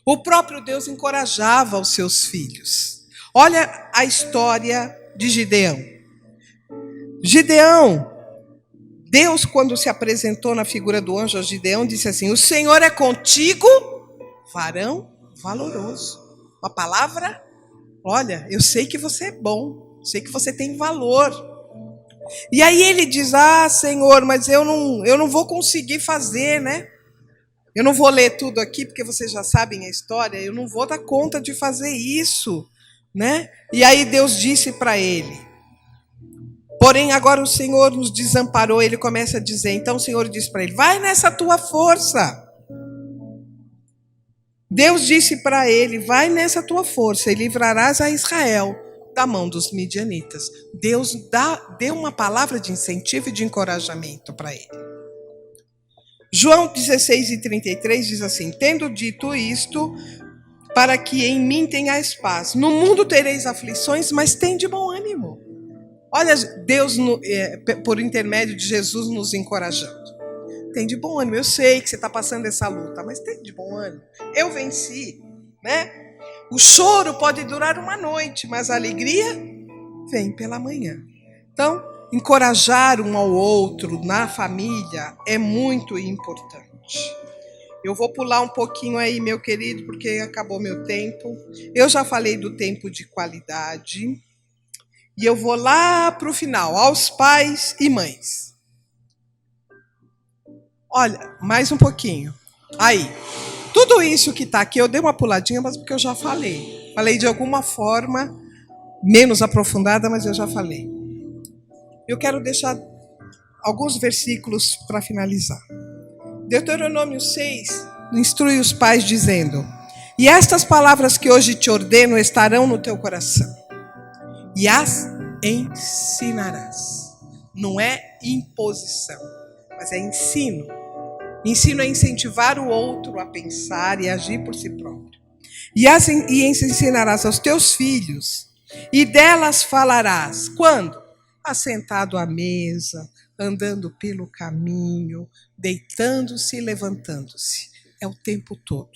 O próprio Deus encorajava os seus filhos. Olha a história de Gideão. Gideão, Deus, quando se apresentou na figura do anjo a Gideão, disse assim, o Senhor é contigo, varão valoroso. Uma palavra, olha, eu sei que você é bom, sei que você tem valor. E aí ele diz, Senhor, mas eu não vou conseguir fazer, né? Eu não vou ler tudo aqui, porque vocês já sabem a história, eu não vou dar conta de fazer isso, né? E aí Deus disse para ele, porém agora o Senhor nos desamparou, ele começa a dizer, então o Senhor diz para ele, vai nessa tua força. Deus disse para ele, vai nessa tua força e livrarás a Israel da mão dos midianitas. Deus deu uma palavra de incentivo e de encorajamento para ele. João 16 e 33 diz assim, tendo dito isto, para que em mim tenhais paz. No mundo tereis aflições, mas tende bom ânimo. Olha, Deus, por intermédio de Jesus, nos encorajando. Tem de bom ânimo. Eu sei que você está passando essa luta, mas tem de bom ânimo. Eu venci, né? O choro pode durar uma noite, mas a alegria vem pela manhã. Então, encorajar um ao outro na família é muito importante. Eu vou pular um pouquinho aí, meu querido, porque acabou meu tempo. Eu já falei do tempo de qualidade. E eu vou lá para o final, aos pais e mães. Olha, mais um pouquinho. Aí, tudo isso que está aqui, eu dei uma puladinha, mas porque eu já falei. Falei de alguma forma, menos aprofundada, mas eu já falei. Eu quero deixar alguns versículos para finalizar. Deuteronômio 6, instrui os pais dizendo: e estas palavras que hoje te ordeno estarão no teu coração, e as ensinarás. Não é imposição, mas é ensino. Ensino é incentivar o outro a pensar e agir por si próprio. E ensinarás aos teus filhos, e delas falarás. Quando? Assentado à mesa, andando pelo caminho, deitando-se e levantando-se. É o tempo todo.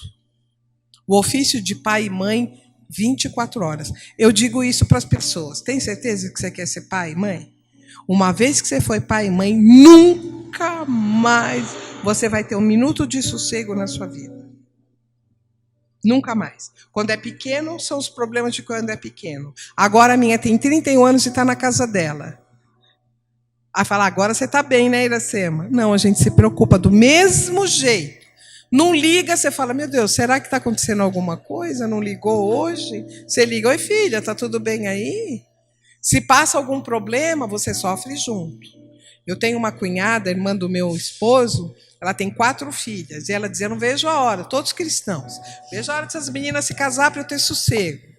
O ofício de pai e mãe, 24 horas. Eu digo isso para as pessoas. Tem certeza que você quer ser pai e mãe? Uma vez que você foi pai e mãe, nunca mais você vai ter um minuto de sossego na sua vida. Nunca mais. Quando é pequeno, são os problemas de quando é pequeno. Agora a minha tem 31 anos e está na casa dela. Aí fala, agora você está bem, né, Iracema? Não, a gente se preocupa do mesmo jeito. Não liga, você fala, meu Deus, será que está acontecendo alguma coisa? Não ligou hoje? Você liga, oi filha, está tudo bem aí? Se passa algum problema, você sofre junto. Eu tenho uma cunhada, irmã do meu esposo, ela tem 4 filhas, e ela dizia, não vejo a hora, todos cristãos, vejo a hora dessas meninas se casar para eu ter sossego.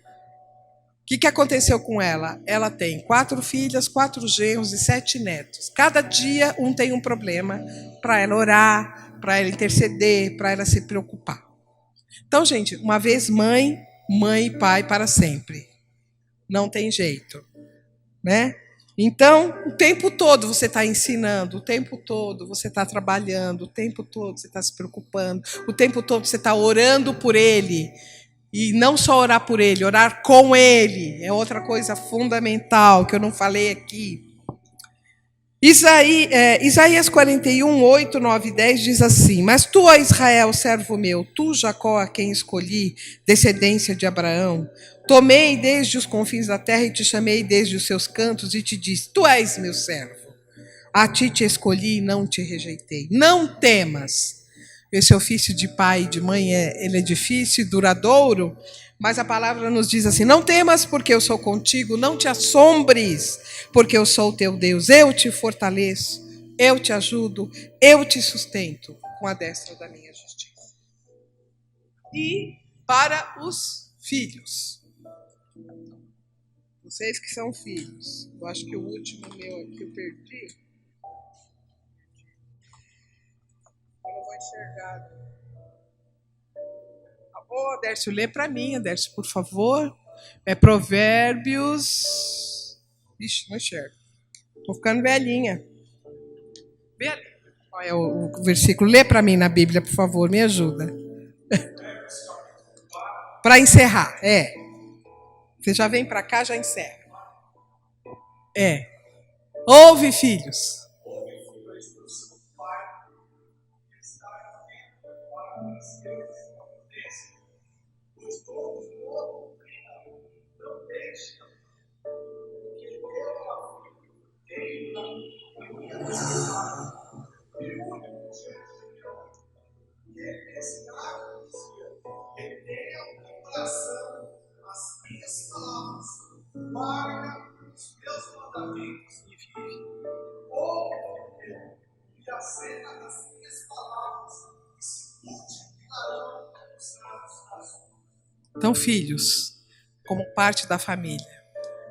O que aconteceu com ela? Ela tem 4 filhas, 4 genros e 7 netos. Cada dia um tem um problema para ela orar, para ela interceder, para ela se preocupar. Então, gente, uma vez mãe, mãe e pai para sempre. Não tem jeito, né? Então, o tempo todo você está ensinando, o tempo todo você está trabalhando, o tempo todo você está se preocupando, o tempo todo você está orando por ele. E não só orar por ele, orar com ele. É outra coisa fundamental que eu não falei aqui. Isaías 41, 8, 9 e 10 diz assim: mas tu, ó Israel, servo meu, tu, Jacó, a quem escolhi, descendência de Abraão, tomei desde os confins da terra e te chamei desde os seus cantos e te disse: tu és meu servo. A ti te escolhi e não te rejeitei. Não temas. Esse ofício de pai e de mãe ele é difícil, duradouro, mas a palavra nos diz assim: não temas, porque eu sou contigo, não te assombres, porque eu sou o teu Deus, eu te fortaleço, eu te ajudo, eu te sustento com a destra da minha justiça. E para os filhos, vocês que são filhos, eu acho que o último meu aqui eu perdi. Enxergado. Ô, Dércio, lê para mim, Dércio, por favor. É Provérbios. Ixi, não enxergo. Estou ficando velhinha. Olha o versículo. Lê para mim na Bíblia, por favor, me ajuda. Para encerrar, Você já vem para cá, já encerra. Ouve, filhos. Guarda os meus mandamentos e vive. Ouve e acena as minhas palavras e se multiplicarão os seus. Então, filhos, como parte da família,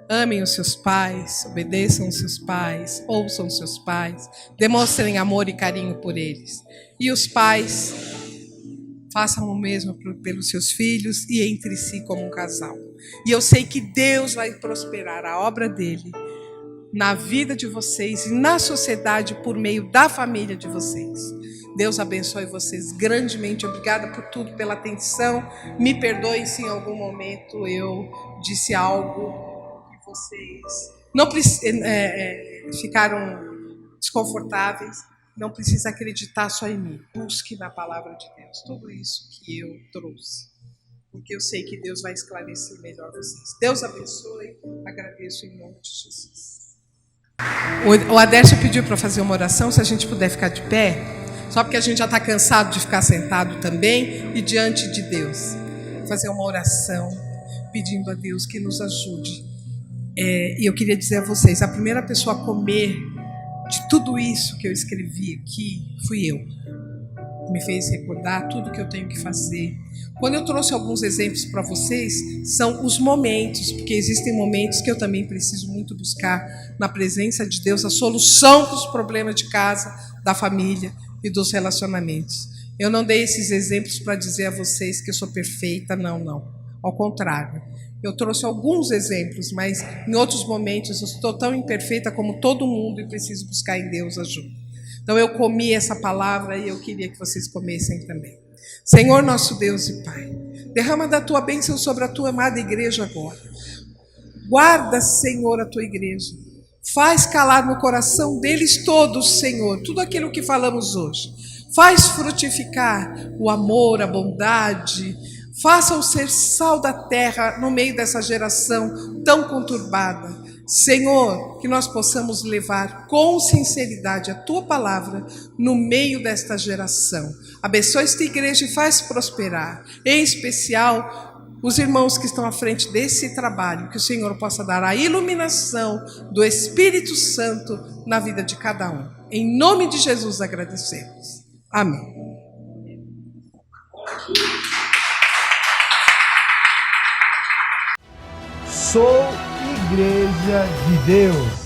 amem os seus pais, obedeçam os seus pais, ouçam os seus pais, demonstrem amor e carinho por eles. E os pais, façam o mesmo pelos seus filhos e entre si como um casal. E eu sei que Deus vai prosperar a obra dele na vida de vocês e na sociedade por meio da família de vocês. Deus abençoe vocês grandemente. Obrigada por tudo, pela atenção. Me perdoem se em algum momento eu disse algo que vocês não ficaram desconfortáveis. Não precisa acreditar só em mim. Busque na palavra de Deus tudo isso que eu trouxe. Porque eu sei que Deus vai esclarecer melhor vocês. Deus abençoe. Agradeço em nome de Jesus. O Adércio pediu para fazer uma oração, se a gente puder ficar de pé, só porque a gente já está cansado de ficar sentado também e diante de Deus. Fazer uma oração pedindo a Deus que nos ajude. E eu queria dizer a vocês, a primeira pessoa a comer de tudo isso que eu escrevi aqui fui eu. Me fez recordar tudo que eu tenho que fazer. Quando eu trouxe alguns exemplos para vocês, são os momentos, porque existem momentos que eu também preciso muito buscar na presença de Deus a solução dos problemas de casa, da família e dos relacionamentos. Eu não dei esses exemplos para dizer a vocês que eu sou perfeita, não. Ao contrário, eu trouxe alguns exemplos, mas em outros momentos eu estou tão imperfeita como todo mundo e preciso buscar em Deus ajuda. Então eu comi essa palavra e eu queria que vocês comessem também. Senhor nosso Deus e Pai, derrama da tua bênção sobre a tua amada igreja agora. Guarda, Senhor, a tua igreja. Faz calar no coração deles todos, Senhor, tudo aquilo que falamos hoje. Faz frutificar o amor, a bondade. Faça-o ser sal da terra no meio dessa geração tão conturbada. Senhor, que nós possamos levar com sinceridade a tua palavra no meio desta geração. Abençoa esta igreja e faz prosperar. Em especial, os irmãos que estão à frente desse trabalho, que o Senhor possa dar a iluminação do Espírito Santo na vida de cada um. Em nome de Jesus agradecemos. Amém. Sou Igreja de Deus.